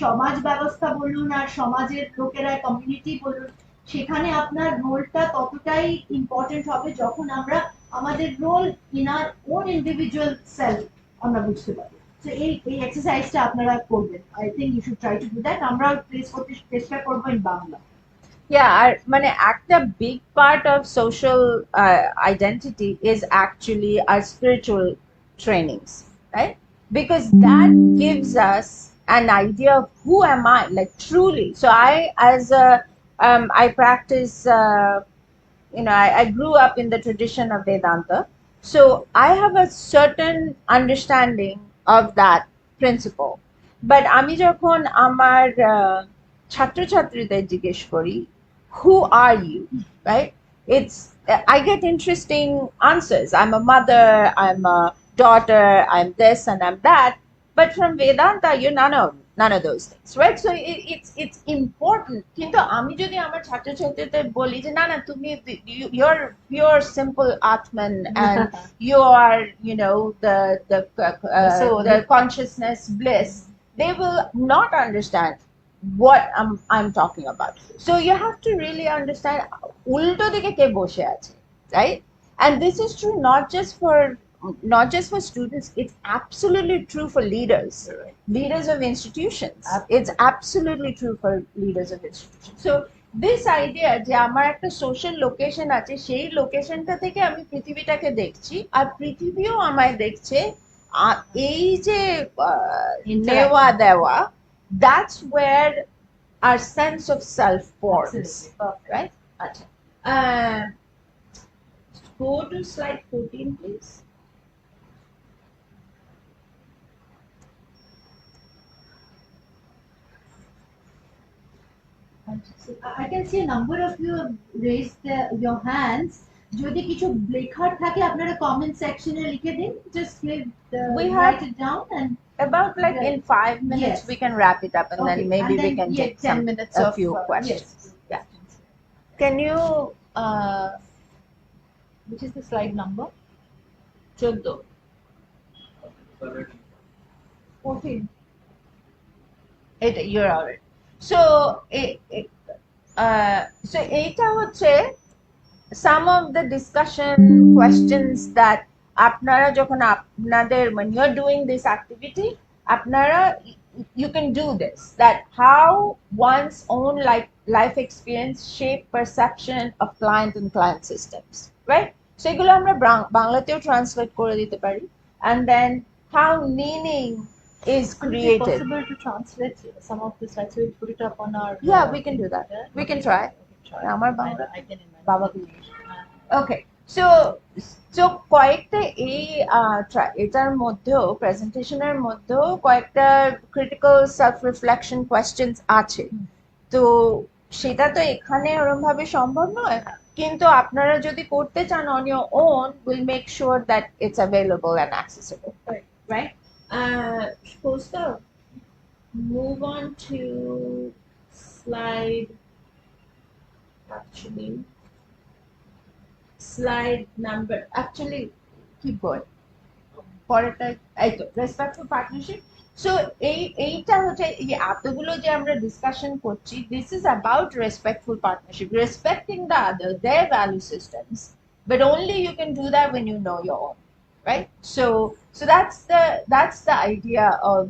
সমাজ ব্যবস্থা বলুন আর সমাজের লোকেরা কমিউনিটি বলুন, সেখানে আপনার রোলটা ততটাই ইম্পর্টেন্ট হবে যখন আমরা আমাদের role in our own individual self আমরা বুঝতে পারি। তো এই এক্সারসাইজটা আপনারা করবেন। I think you should try to do that. আমরা প্লেস করতে চেষ্টা করবো ইন বাংলা। Yeah, মানে একটা big part of social identity is actually our spiritual trainings, right? Because that gives us an idea of who am I, like truly. So I practice, I grew up in the tradition of Vedanta. So I have a certain understanding of that principle. But আমি যখন আমার ছাত্রছাত্রীদের জিজ্ঞেস করি, who are you, right? I get interesting answers. I'm a mother, I'm a daughter, I'm this and I'm that. But from Vedanta, you're none of those things, right? So it's important. কিন্তু আমি যদি আমার ছাত্রছাত্রীদের বলি যে না তুমি you're pure simple Atman and you are the consciousness bliss, they will not understand what I'm talking about. So you have to really understand ulto dike ke boshe ache, right? And this is true not just for students, it's absolutely true for leaders of institutions. It's absolutely true for leaders of institutions. So this idea যে আমার একটা social location আছে, সেই লোকেশনটা থেকে আমি পৃথিবীটাকে দেখছি আর পৃথিবীও আমায় দেখছে, এই যে নেওয়া দেওয়া, that's where our sense of self forms. Right? Go to slide 14, please. I can see a number of you have raised your hands. যদি কিছু লেখার থাকে আপনারা কমেন্ট সেকশনে লিখে দিন, just write it down, and about like in 5 minutes we can wrap it up, and then maybe we can take 10 minutes a few questions. Yeah. Can you which is the slide number? 14. 14. You're alright. So এটা হচ্ছে some of the discussion questions that আপনারা যখন আপনাদের when you're doing this activity, আপনারা you can do this, that how one's own life experience shape perception of client and client systems, right? সেগুলো আমরা বাংলাতেও translate করে দিতে পারি, and then how meaning is created. Is it possible to translate some of the slides? We'll put it up on our we can do that. We can try. আমার বাংলা বাবাকে ওকে। So কয়েকটা এটার মধ্যেও প্রেজেন্টেশনের মধ্যেও কয়েকটা ক্রিটিক্যাল সেলফ রিফ্লেকশন কোয়েশ্চেন্স আছে, তো সেটা তো এখানে ওরকম ভাবে সম্ভব নয়, কিন্তু আপনারা যদি করতে চান on your own, we'll make sure that it's available and accessible, right? Kosta, move on to slide number, keep going. Respectful partnership. So এইটা হচ্ছে এই এতগুলো যে আমরা ডিসকাশন করছি, this is about respectful partnership, respecting the other, their value systems, but only you can do that when you know your own, right? So that's the idea of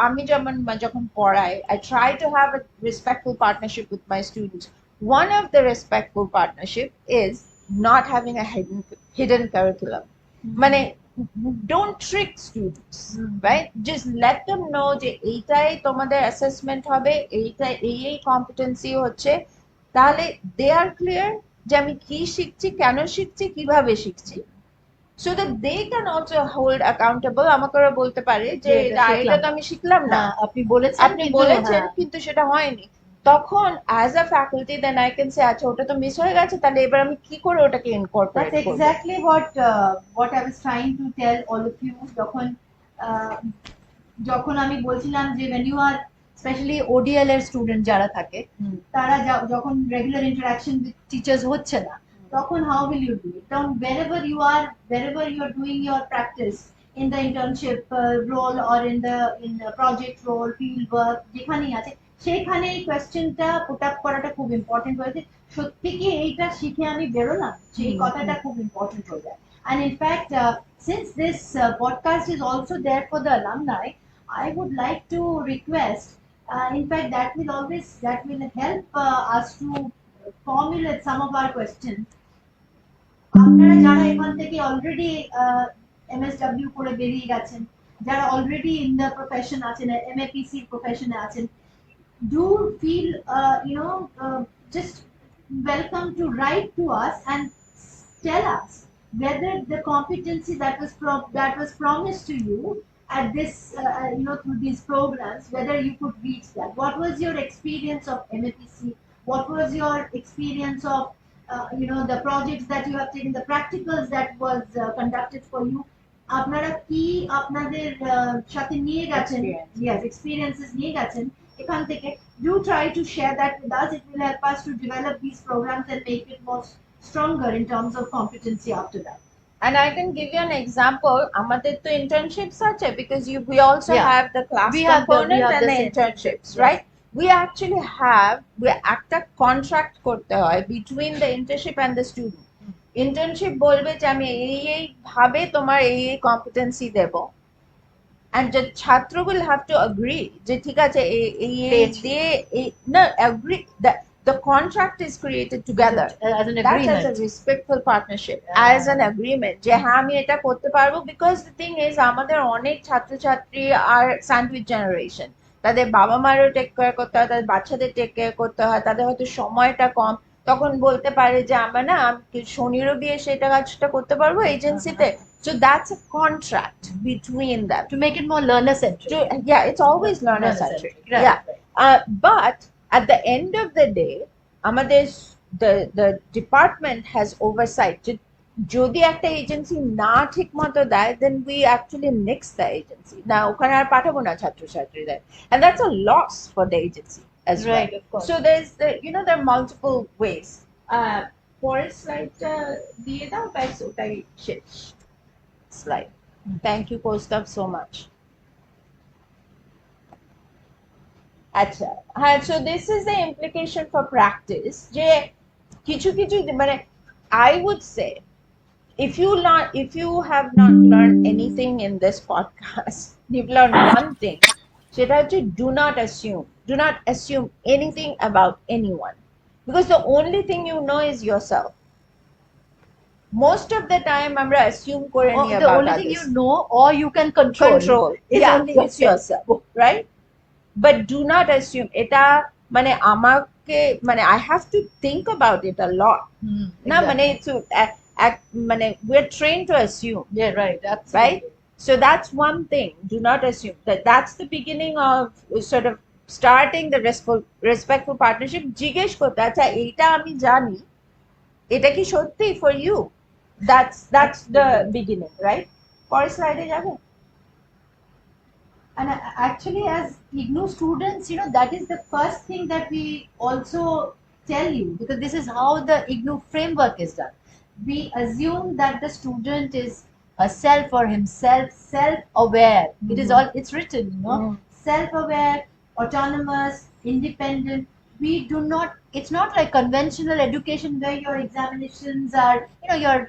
আমি যখন পড়াই, I try to have a respectful partnership with my students. One of the respectful partnership is not having a hidden curriculum. মানে don't trick students, right? Just let them know যে এইটাই তোমাদের assessment হবে, এইটা এই কম্পিটেন্সি হচ্ছে, তাহলে they are clear যে আমি কি শিখছি, কেন শিখছি, কিভাবে শিখছি, so that they can also hold accountable. আমাকে ওরা বলতে পারে যে এটা তো আমি শিখলাম না, আপনি বলেছেন কিন্তু সেটা হয়নি, তখন as a faculty then I can say আচ্ছা ওটা তো মিস হয়ে গেছে, তাহলে এবার আমি কি করে ওটাকে ইনকর্পোরেট করব। That's exactly what I was trying to tell all of you যখন আমি বলছিলাম যে when you are especially ODL এর স্টুডেন্ট যারা থাকে, তারা যখন রেগুলার ইন্টারঅ্যাকশন উইথ টিচার্স হচ্ছে না, তখন how will you do it? Wherever you are doing your practice in the internship role or in the project role, field work, যেখানেই আছে সেখানে এই কোয়েশ্চেনটা পুট আপ করাটা খুব ইম্পর্টেন্ট হয়েছে। সত্যি কি এইটা শিখে আমি বেরোলাম, সেই কথাটা খুব ইম্পর্টেন্ট হয়ে যায়। And in fact, since this podcast is also there for the alumni, I would like to request, in fact that will help us to formulate some of our questions. আপনারা যারা এখান থেকে অলরেডি MSW করে বেরিয়ে গেছেন, যারা already in the profession আছেন, MAPC প্রফেশনে আছেন, do feel just welcome to write to us and tell us whether the competency that was promised to you at this through these programs, whether you could reach that. What was your experience of MAPC? What was your experience of the projects that you have taken, the practicals that was conducted for you? আপনারা কি আপনাদের সাথে নিয়ে গেছেন, yes, experiences নিয়ে গেছেন এখান থেকে, do try to share that with us. It will help us to develop these programs and make it more stronger in terms of competency after that. And I can give you an example. Amader to internships ache because we also have the class component and the internships, right? We actually have একটা contract করতে হয় between the internship and the student. Internship বলবে যে আমি এই ভাবে তোমার এই competency Dev, and the chhatra will have to agree যে ঠিক আছে agree that the contract is created together as an agreement. That's as a respectful partnership, as an agreement যে হ্যাঁ আমি এটা করতে পারবো, because the thing is আমাদের অনেক ছাত্রছাত্রী আর স্যান্ডউইচ জেনারেশন, তাদের বাবা মারও টেক কেয়ার করতে হয়, তাদের বাচ্চাদের টেক কেয়ার করতে হয়, তাদের হয়তো সময়টা কম, তখন বলতে পারে যে আমরা না শনি রবি এসে এটা কাজটা করতে পারবো এজেন্সিতে। So that's a contract between them to make it more learner centric. Yeah, it's always learner centric. Right, yeah, right. But at the end of the day, আমাদের the department has oversight. যদি একটা agency না ঠিক মতো দেয়, then we actually nix the agency. না ওখানে আর পাঠাবো না ছাত্রছাত্রীদের, and that's a loss for the agency as well. Right, of course. So there's there are multiple ways. পরের স্লাইডটা দিয়ে দাও, ব্যাস ওটাই শেষ slide. Thank you Kostav so much. Acha, so this is the implication for practice je kichu mane I would say if you have not learned anything in this podcast, you've learned one thing, seta hocche do not assume anything about anyone, because the only thing you know is yourself. Most of the time আমরা assume করে নি about the only thing you know or you can control is only yourself, right? But do not assume এটা মানে আমাকে মানে I have to think about it a lot. না মানে মানে we're trained to assume. Yeah, right, that's right. So that's one thing, do not assume. That's the beginning of sort of starting the respectful partnership. জিজ্ঞেস করতে আচ্ছা এইটা আমি জানি, এটা কি সত্যি for you? That's the beginning, right? পরের স্লাইডে যাবে। And actually as IGNOU students, that is the first thing that we also tell you, because this is how the IGNOU framework is done. We assume that the student is self for himself, self-aware. It is all, it's written, self-aware, autonomous, independent. We do not, it's not like conventional education where your examinations are, the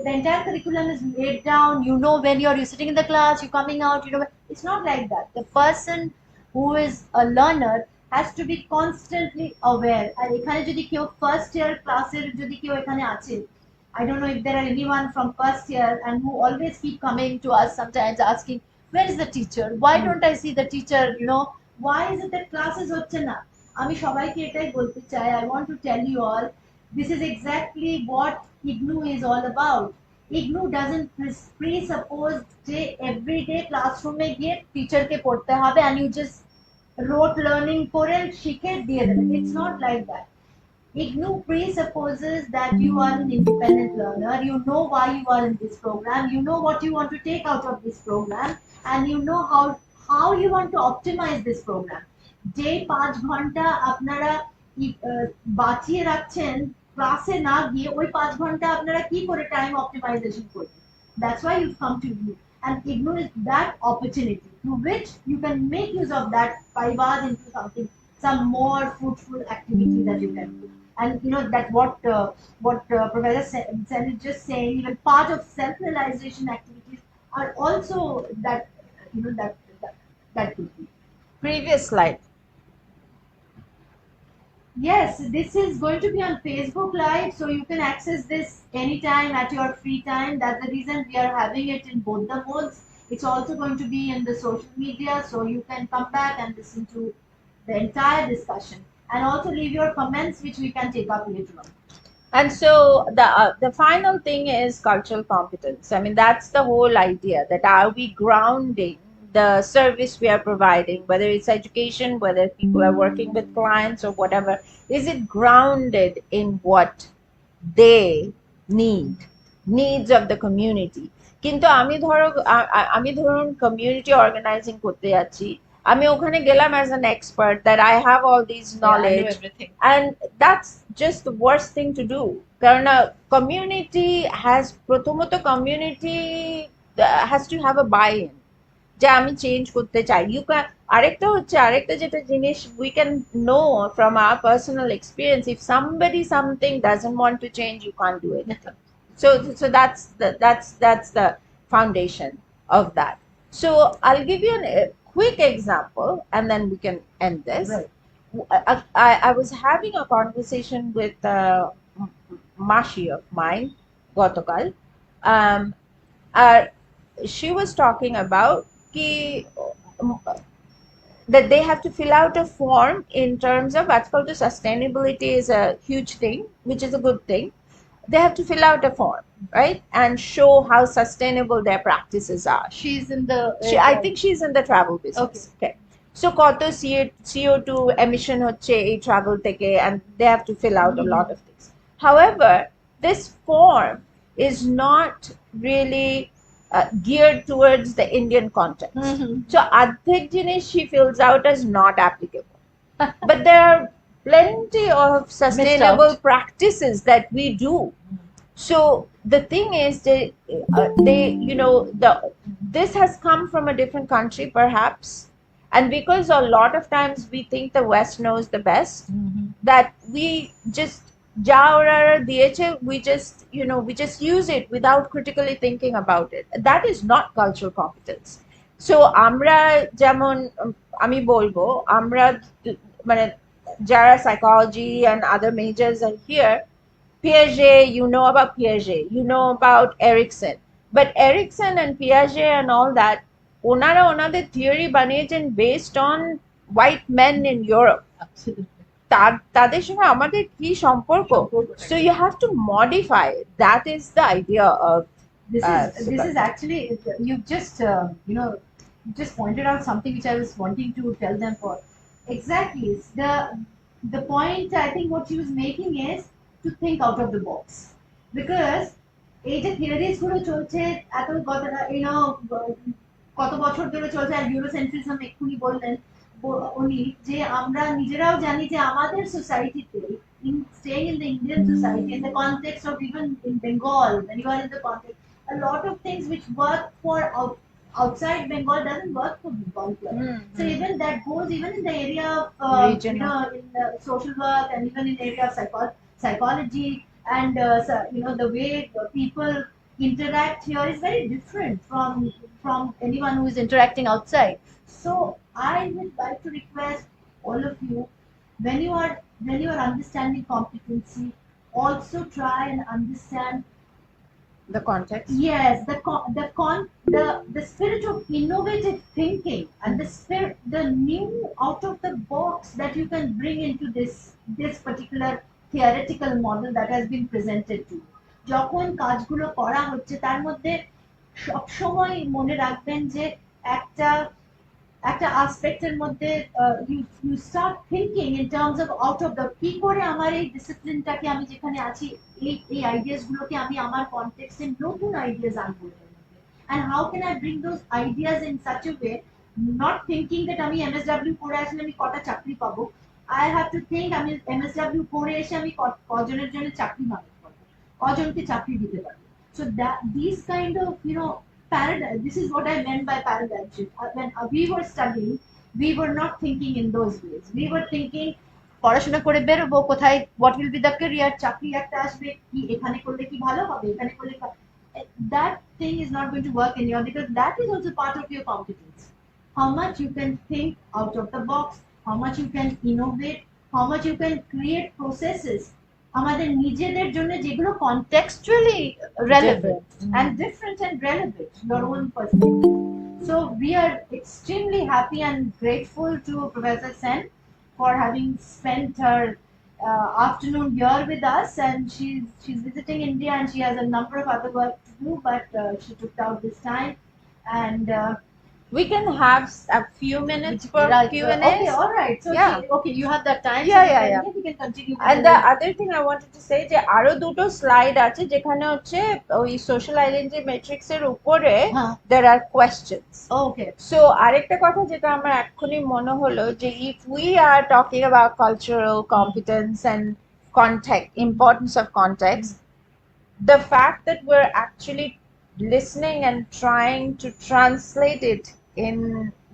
entire curriculum is laid down. You know when you're sitting in the class, you're coming out. It's not like that. The person who is a learner has to be constantly aware. আর এখানে যদি কেউ first year ক্লাসের যদি কেউ এখানে আছে, I don't know if there are anyone from first year and who always keep coming to us sometimes asking, where is the teacher? Why don't I see the teacher? Why is it that classes হচ্ছে না? আমি সবাইকে এটাই বলতে চাই, I want to tell you all, this is exactly what IGNOU is all about. IGNOU doesn't presuppose যে everyday classroom-এ গিয়ে টিচারকে পড়তে হবে and you just rote learning করে শিখে দিয়ে দেবেন. It's not like that. IGNOU presupposes that you are an independent learner, you know why you are in this program, you know what you want to take out of this program, and you know how you want to optimize this program. যে 5 ঘন্টা আপনারা বাঁচিয়ে রাখছেন ক্লাসে না গিয়ে, ওই 5 ঘন্টা আপনারা কি করে টাইম অপটিমাইজেশন করবেন? That's why you've come to IGNOU. And IGNOU is that opportunity through which you can make use of that 5 hours into something, some more fruitful activity that you can do. And that what Professor Sen is just saying, even part of self-realization activities are also that, that could be. Previous slide. Yes, this is going to be on Facebook Live, so you can access this anytime at your free time. That's the reason we are having it in both the modes. It's also going to be in the social media, so you can come back and listen to the entire discussion. And also leave your comments, which we can take up later on. And so the final thing is cultural competence. I mean, that's the whole idea, that are we grounding the service we are providing, whether it's education, whether people are working with clients or whatever, is it grounded in what they needs of the community? কিন্তু আমি ধরুন community organising করতে যাচ্ছি, আমি ওখানে গেলাম as an expert that I have all these knowledge, and that's just the worst thing to do. কারণ community has to have a buy-in, যে আমি চেঞ্জ করতে চাই. আরেকটা যেটা জিনিস we can know from our personal experience, if something doesn't want to change, you can't do anything. So that's the foundation of that. So I'll give you a quick example and then we can end this. Right. I was having a conversation with Mashi of mine, Gotokal. She was talking about that they have to fill out a form in terms of what's called sustainability is a huge thing, which is a good thing. They have to fill out a form, right, and show how sustainable their practices are. She's in the I think she's in the travel business. Okay. So কত CO2 emission হচ্ছে এই travel থেকে, and they have to fill out a lot of things. However, this form is not really geared towards the Indian context. So adhik jinis she fills out as not applicable. But there are plenty of sustainable practices that we do. So the thing is, this has come from a different country perhaps, and because a lot of times we think the West knows the best, that we just we just use it without critically thinking about it. That is not cultural competence. So আমরা যেমন আমি বলবো, আমরা মানে যারা psychology and other majors are here, Piaget, you know about Piaget, you know about Erikson, but Erikson and Piaget and all that, ওনাদের theory বানিয়েছেন based on white men in Europe. তাদের সঙ্গে আমাদের কি সম্পর্ক? So you have to modify it. That is the idea of this is actually, you've just just pointed out something which I was wanting to tell them for. Exactly, the point I think what she was making is to think out of the box, because এই যে theories গুলো চলছে এত কত বছর ধরে চলছে, আর ইউরোসেন্ট্রিজম এক্ষুনি বললেন উনি, যে আমরা নিজেরাও জানি যে আমাদের সোসাইটিতে, staying in the Indian society, in the context of even in Bengal, when you are in the context, a lot of things which work for outside Bengal doesn't work for Bengal. So even that goes even in the area of in social work, and even in the area of psychology, and the way people interact here is very different from anyone who is interacting outside. So I would like to request all of you, when you are understanding competency, also try and understand the context. Yes, the spirit of innovative thinking, and the new out of the box that you can bring into this particular theoretical model that has been presented to you. যখন কাজগুলো করা হচ্ছে তার মধ্যে সবসময় মনে রাখবেন যে একটা একটা অ্যাসপেক্টের মধ্যে you start thinking in terms of out of the কি করে আমার এই ডিসিপ্লিনটাকে আমি যেখানে আছি এই আইডিয়াস গুলোকে আমি আমার কনটেক্সটে নতুন আইডিয়াস আনবো and how can I bring those ideas in such a way, not thinking that আমি এমএসডব্লিউ পড়ে আসলে আমি কটা চাকরি পাবো, I have to think আমি এমএসডব্লিউ পড়ে এসে আমি কজনের জন্য চাকরি পাবো, কজনকে চাকরি দিতে পারবো. So that these kind of paradigm, this is what I meant by paradigm shift. When we were studying, we were not thinking in those ways. We were thinking পড়াশোনা করে বেরোবো কোথায়, what will be the career, চাকরি একটা আসবে, কি এখানে করলে কি ভালো হবে, এখানে করলে that thing is not going to work in your, because that is also part of your competence. How much you can think out of the box, how much you can innovate, how much you can create processes আমাদের নিজেদের জন্য যেগুলো contextually relevant and different and relevant your own perspective. So we are extremely happy and grateful to Professor Sen for having spent her afternoon here with us, and she's visiting India and she has a number of other work to do, but she took out this time, and we can have a few minutes for Q&A. Okay, all right. So okay, you have that time. Yeah. We can continue. And the other thing I wanted to say যে আরো দুটো slide আছে যেখানে হচ্ছে ওই social identity matrix এর উপরে there are questions. Okay. So আরেকটা কথা যেটা আমার এক্ষুনি মনে হলো যে if we are talking about cultural competence and context, importance of context, the fact that we're actually listening and trying to translate it in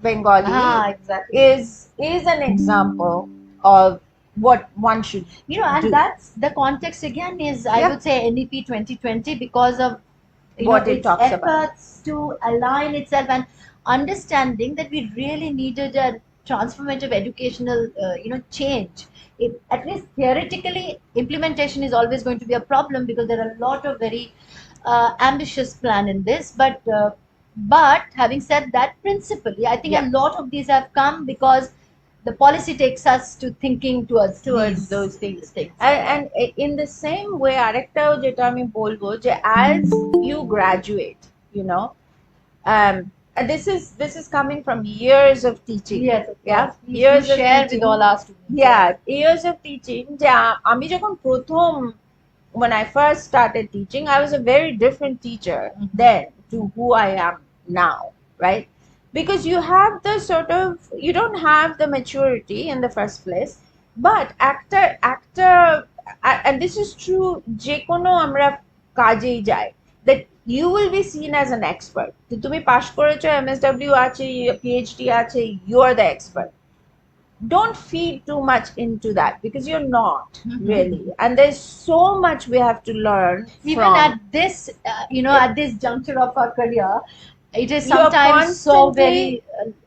Bengali exactly. is an example of what one should and do. that's the context again is I would say NEP 2020, because of what it its talks efforts to align itself and understanding that we really needed a transformative educational change. At least theoretically, implementation is always going to be a problem because there are a lot of very ambitious plan in this, but having said that, principally I think a lot of these have come because the policy takes us to thinking towards those things. And in the same way arektaও যেটা আমি বলবো যে as you graduate, this is coming from years of teaching. Years of share with all our students. Years of teaching যে আমি যখন প্রথম when I first started teaching, I was a very different teacher then to who I am now, right? Because you have the you don't have the maturity in the first place, but actor, and this is true যে কোনো আমরা কাজেই যাই, that you will be seen as an expert. তুমি পাশ করেছো, MSW আছে, PhD আছে, you are the expert. Don't feed too much into that because you're not really, and there's so much we have to learn even at this at this juncture of our career. It is sometimes so very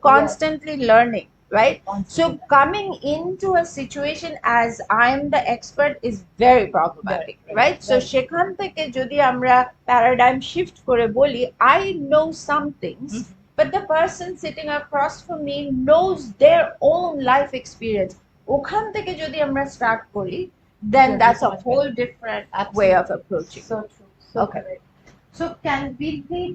constantly learning, right? So coming into a situation as I'm the expert is very problematic, right? So সেখান থেকে যদি আমরা paradigm shift করে বলি I know some things, but the person sitting across from me knows their own life experience. ওখান থেকে যদি আমরা start করি, then that's a whole different way of approaching. So true. Okay. So can we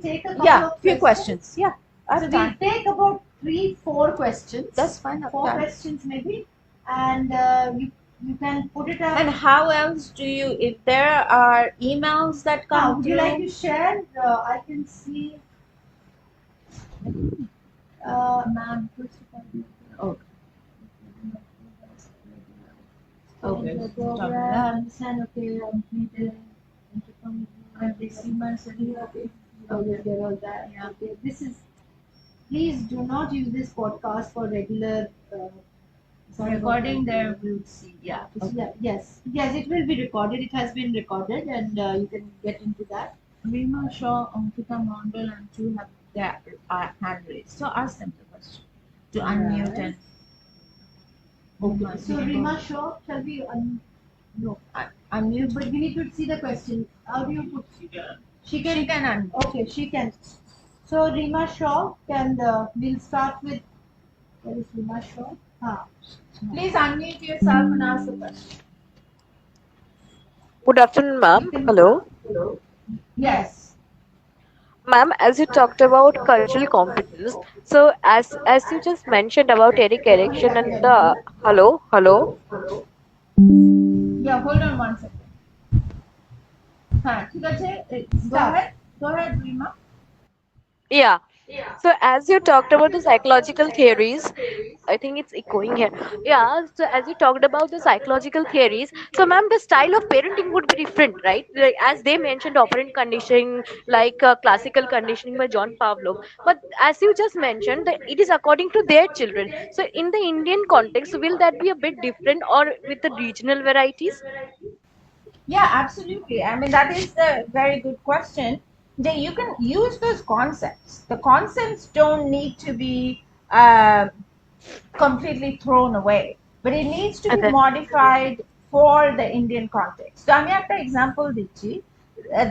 take a couple of few questions? Yeah. So we'll take about 3-4 questions. That's fine. 4 questions maybe, and you can put it up. And how else do you, if there are emails that come would you like to share? I can see ma'am. Okay. And disclaimer, okay. Okay, get all that. Yeah. Okay. This is, please do not use this podcast for regular. Sorry about Recording that. there, we'll see. Yeah. So, yeah, yes, yes, it will be recorded. It has been recorded, and you can get into that. Rima Shaw, Ankita Mondal, and two have their hand raised. So ask them the question to unmute Right. and Okay. So you can Rima go. Shaw, shall we? No, Unmute. but we need to see the question. How do you put? She can. She can unmute. Okay, she can. So Rima Shaw can. We'll start with. Where is Rima Shaw? Ah. Please unmute yourself and ask the question. Good afternoon, You ma'am. can. Hello. Yes. Ma'am, as you talked about cultural competence, so as you just mentioned about Eric Erickson and the hello. Yeah, hold on 1 second. ঠিক আছে go Start. ahead, Rima. Yeah. So as you talked about the psychological theories, I think it's echoing here. Yeah. So as you talked about the psychological theories, so ma'am, the style of parenting would be different, right? Like, as they mentioned, operant conditioning, like classical conditioning by John Pavlov. But as you just mentioned, that it is according to their children. So in the Indian context, will that be a bit different, or with the regional varieties? Yeah, absolutely. I mean, that is the very good question. You can use those concepts. The concepts don't need to be completely thrown away, but it needs to be Okay. modified for the Indian context. So আমি একটা example দিচ্ছি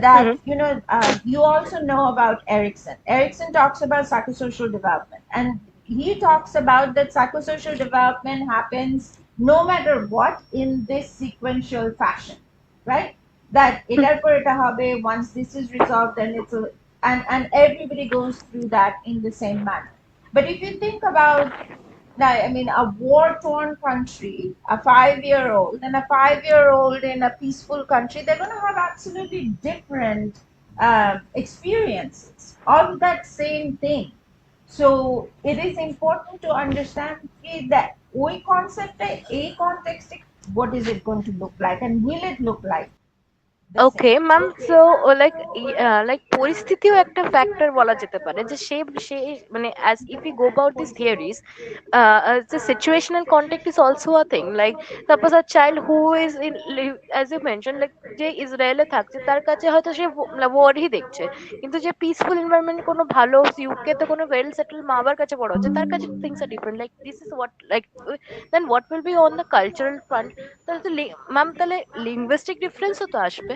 that Mm-hmm. you also know about Erickson. Erickson talks about psychosocial development, and he talks about that psychosocial development happens no matter what in this sequential fashion, right? That এটার পর এটা হবে, once this is resolved, then it's a, and everybody goes through that in the same manner. But if you think about, now, I mean, a war-torn country, a 5-year-old, and a 5-year-old in a peaceful country, they're going to have absolutely different experiences of that same thing. So it is important to understand that ওই concept, a context, what is it going to look like, and will it look like the okay same? Ma'am, so like পরিস্থিতিও একটা factor বলা যেতে পারে, যে সে সে মানে as if you go about this theories, the situational context is also a thing. Like suppose a child who is in, as you mentioned, like যে ইসরায়েলে থাকছে, তার কাছে হয়তো সে ওয়ারই দেখছে, কিন্তু যে পিসফুল এনভায়রনমেন্ট কোনো ভালো ইউকে তে কোনো ওয়েল সেটেল মা বাবার কাছে বড় হচ্ছে, তার কাছে things are different. Like this is what, like then what will be on the cultural front? তাহলে তো ম্যাম, তাহলে লিঙ্গুইস্টিক ডিফারেন্সও তো আসবে।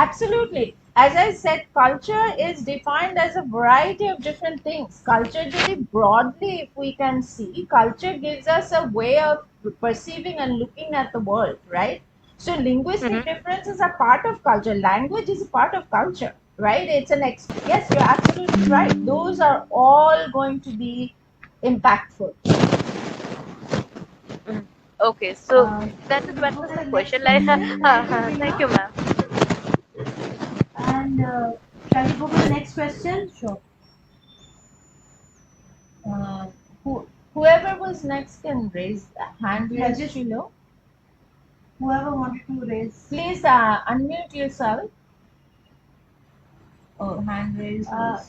Absolutely. As I said, culture is defined as a variety of different things. Culture, really broadly, if we can see, culture gives us a way of perceiving and looking at the world, right? So, linguistic differences are part of culture. Language is a part of culture, right? It's an yes, you're absolutely right. Those are all going to be impactful. Mhm. Okay, so Uh, that go was to my the next question. Like, question. Thank you, thank you, Rima. ma'am. And shall we go to the next question? Sure. Uh, whoever was next can raise a hand, Yeah, raise just below. whoever wanted to raise. Please unmute yourself. Oh, hand raise was.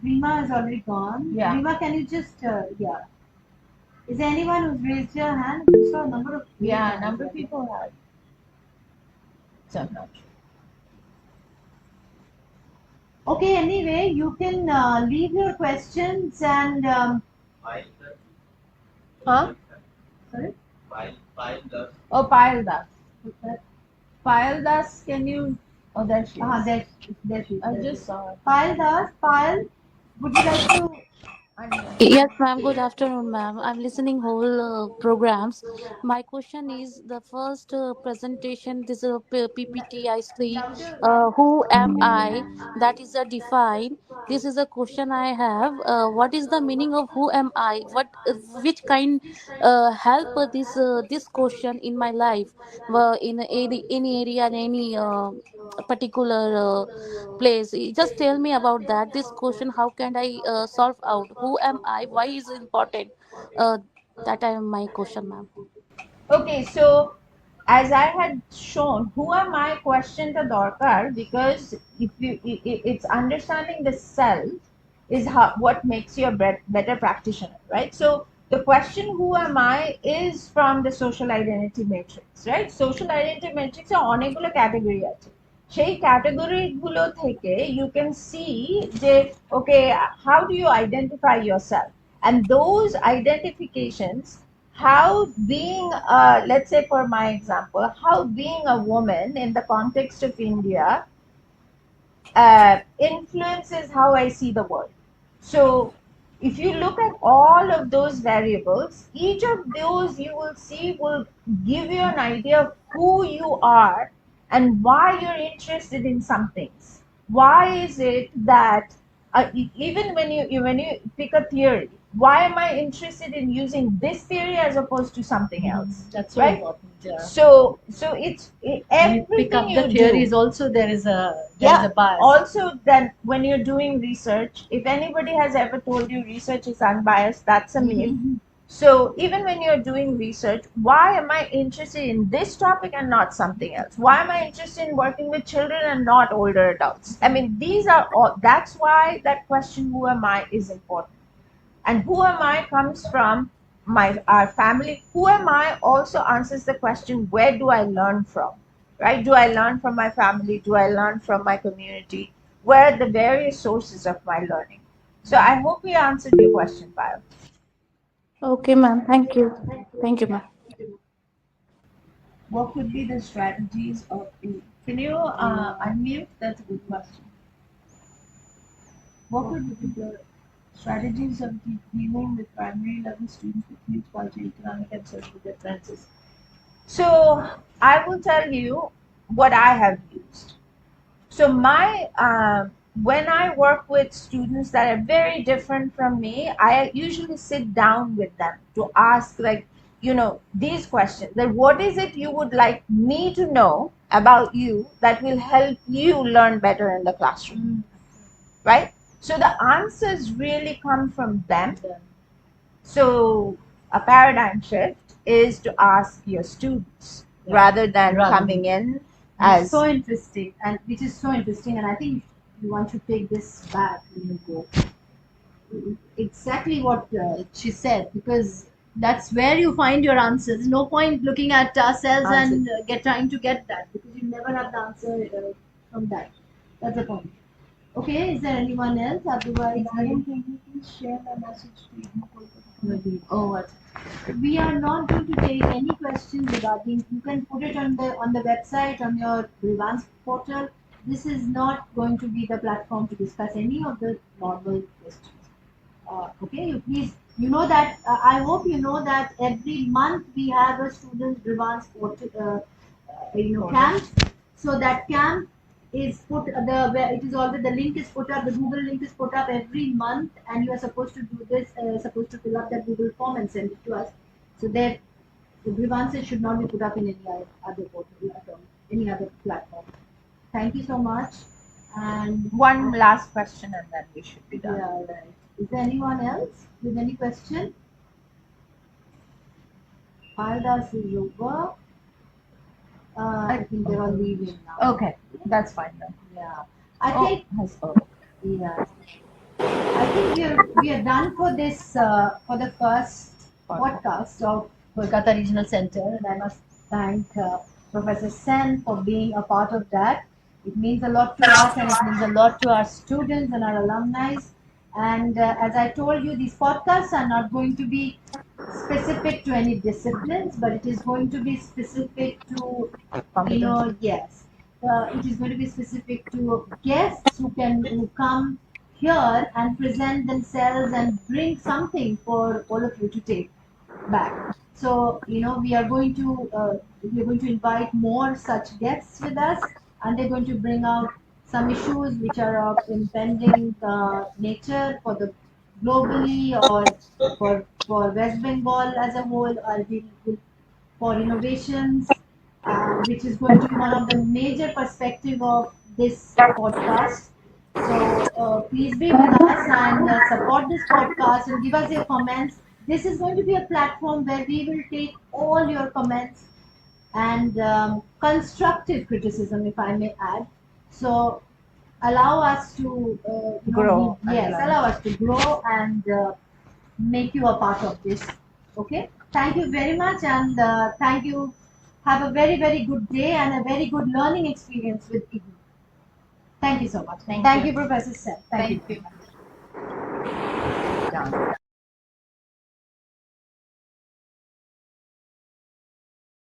Rima is already gone. Yeah. Rima, can you just yeah? Is there anyone who's raised your hand? We saw a number of Yeah, number of people have. So I'm not sure. Okay, anyway, you can leave your questions and Huh? sorry. Oh, Payal Das. Payal Das, can you? Oh, there she is. There she is. I just saw her. Payal Das, Payal, would you like to? Unmute. Yes, ma'am. Good afternoon, ma'am. I'm listening whole programs. My question is the first presentation. This is a PPT I see. Who am I? That is a define. This is a question I have. What is the meaning of who am I? Which kind help this question in my life? In any area, any particular place. Just tell me about that. This question, how can I solve out? Who am I? Why is it important? Uh, that I am my question, ma'am. Okay, so as I had shown, who am I question the Dorkar, because if you it's understanding the self is how, what makes you a better practitioner, right? So the question who am I is from the social identity matrix, right? Social identity matrix এ অনেকগুলো category আছে, সেই category গুলো থেকে you can see যে okay, how do you identify yourself, and those identifications, how being let's say for my example, how being a woman in the context of India influences how I see the world. So if you look at all of those variables, each of those you will see will give you an idea of who you are and why you're interested in some things. Why is it that even when you pick a theory, why am I interested in using this theory as opposed to something else? That's so right? important. Yeah. So it's When you pick up everything the you theories, do. also there is a Yeah. bias. Also, then when you're doing research, if anybody has ever told you research is unbiased, that's a myth. So even when you're doing research, why am I interested in this topic and not something else? Why am I interested in working with children and not older adults? I mean, these are all. That's why that question, "Who am I?" is important. And who am I comes from our family. Who am I also answers the question, where do I learn from? Right? Do I learn from my family? Do I learn from my community? Where are the various sources of my learning? So I hope we answered your question, Payal. Okay, ma'am. Thank you. Thank you, ma'am. What could be the strategies of can you unmute? That's a good question. What could be the strategies of dealing with primary level students with huge cultural, economic, and social differences? So I will tell you what I have used. So my when I work with students that are very different from me, I usually sit down with them to ask, like, these questions. That what is it you would like me to know about you that will help you learn better in the classroom, right? So the answers really come from them. So a paradigm shift is to ask your students rather than coming in as so interesting, and which is so interesting, and I think you want to take this back when you go. Exactly what she said, because that's where you find your answers. No point looking at ourselves and get trying to get that, because you never have the answer from that. That's the point. Okay, is there anyone else? Otherwise, Madam, can you please share the message to IGNOU Kolkata? oh, what? We are not going to take any questions regarding. You can put it on the website, on your grievance portal. This is not going to be the platform to discuss any of the normal questions. Okay, you please, you know that, I hope you know that every month we have a student grievance camp. So that camp is put where it is already, the link is put up, the Google link is put up every month, and you are supposed to do this, supposed to fill up that Google form and send it to us. So that the grievances should not be put up in any other portal at all, any other platform. Thank you so much. And one last question and then we should be done. yeah, right. Is there anyone else with any question? Paldas is over. I think they're all leaving now. Okay, that's fine then. Yeah. I think Oh. yeah. I think we are done for this for the first podcast of Kolkata Regional Center, and I must thank Professor Sen for being a part of that. It means a lot to us, and it means a lot to our students and our alumni. And as I told you, these podcasts are not going to be specific to any disciplines, but it is going to be specific to, yes, it is going to be specific to guests who come here and present themselves and bring something for all of you to take back. So we are going to invite more such guests with us, and they're going to bring out some issues which are of impending nature for the globally, or for West Bengal as a whole, or for innovations, which is going to be one of the major perspective of this podcast. So please be with us and support this podcast and give us your comments. This is going to be a platform where we will take all your comments and constructive criticism, if I may add. So allow us to Grow and yes, learn. allow us to grow and make you a part of this. Okay, thank you very much, and thank you. Have a very, very good day and a very good learning experience with IGNOU. Thank you so much. Thank you, Professor Sen. Thank you. Done.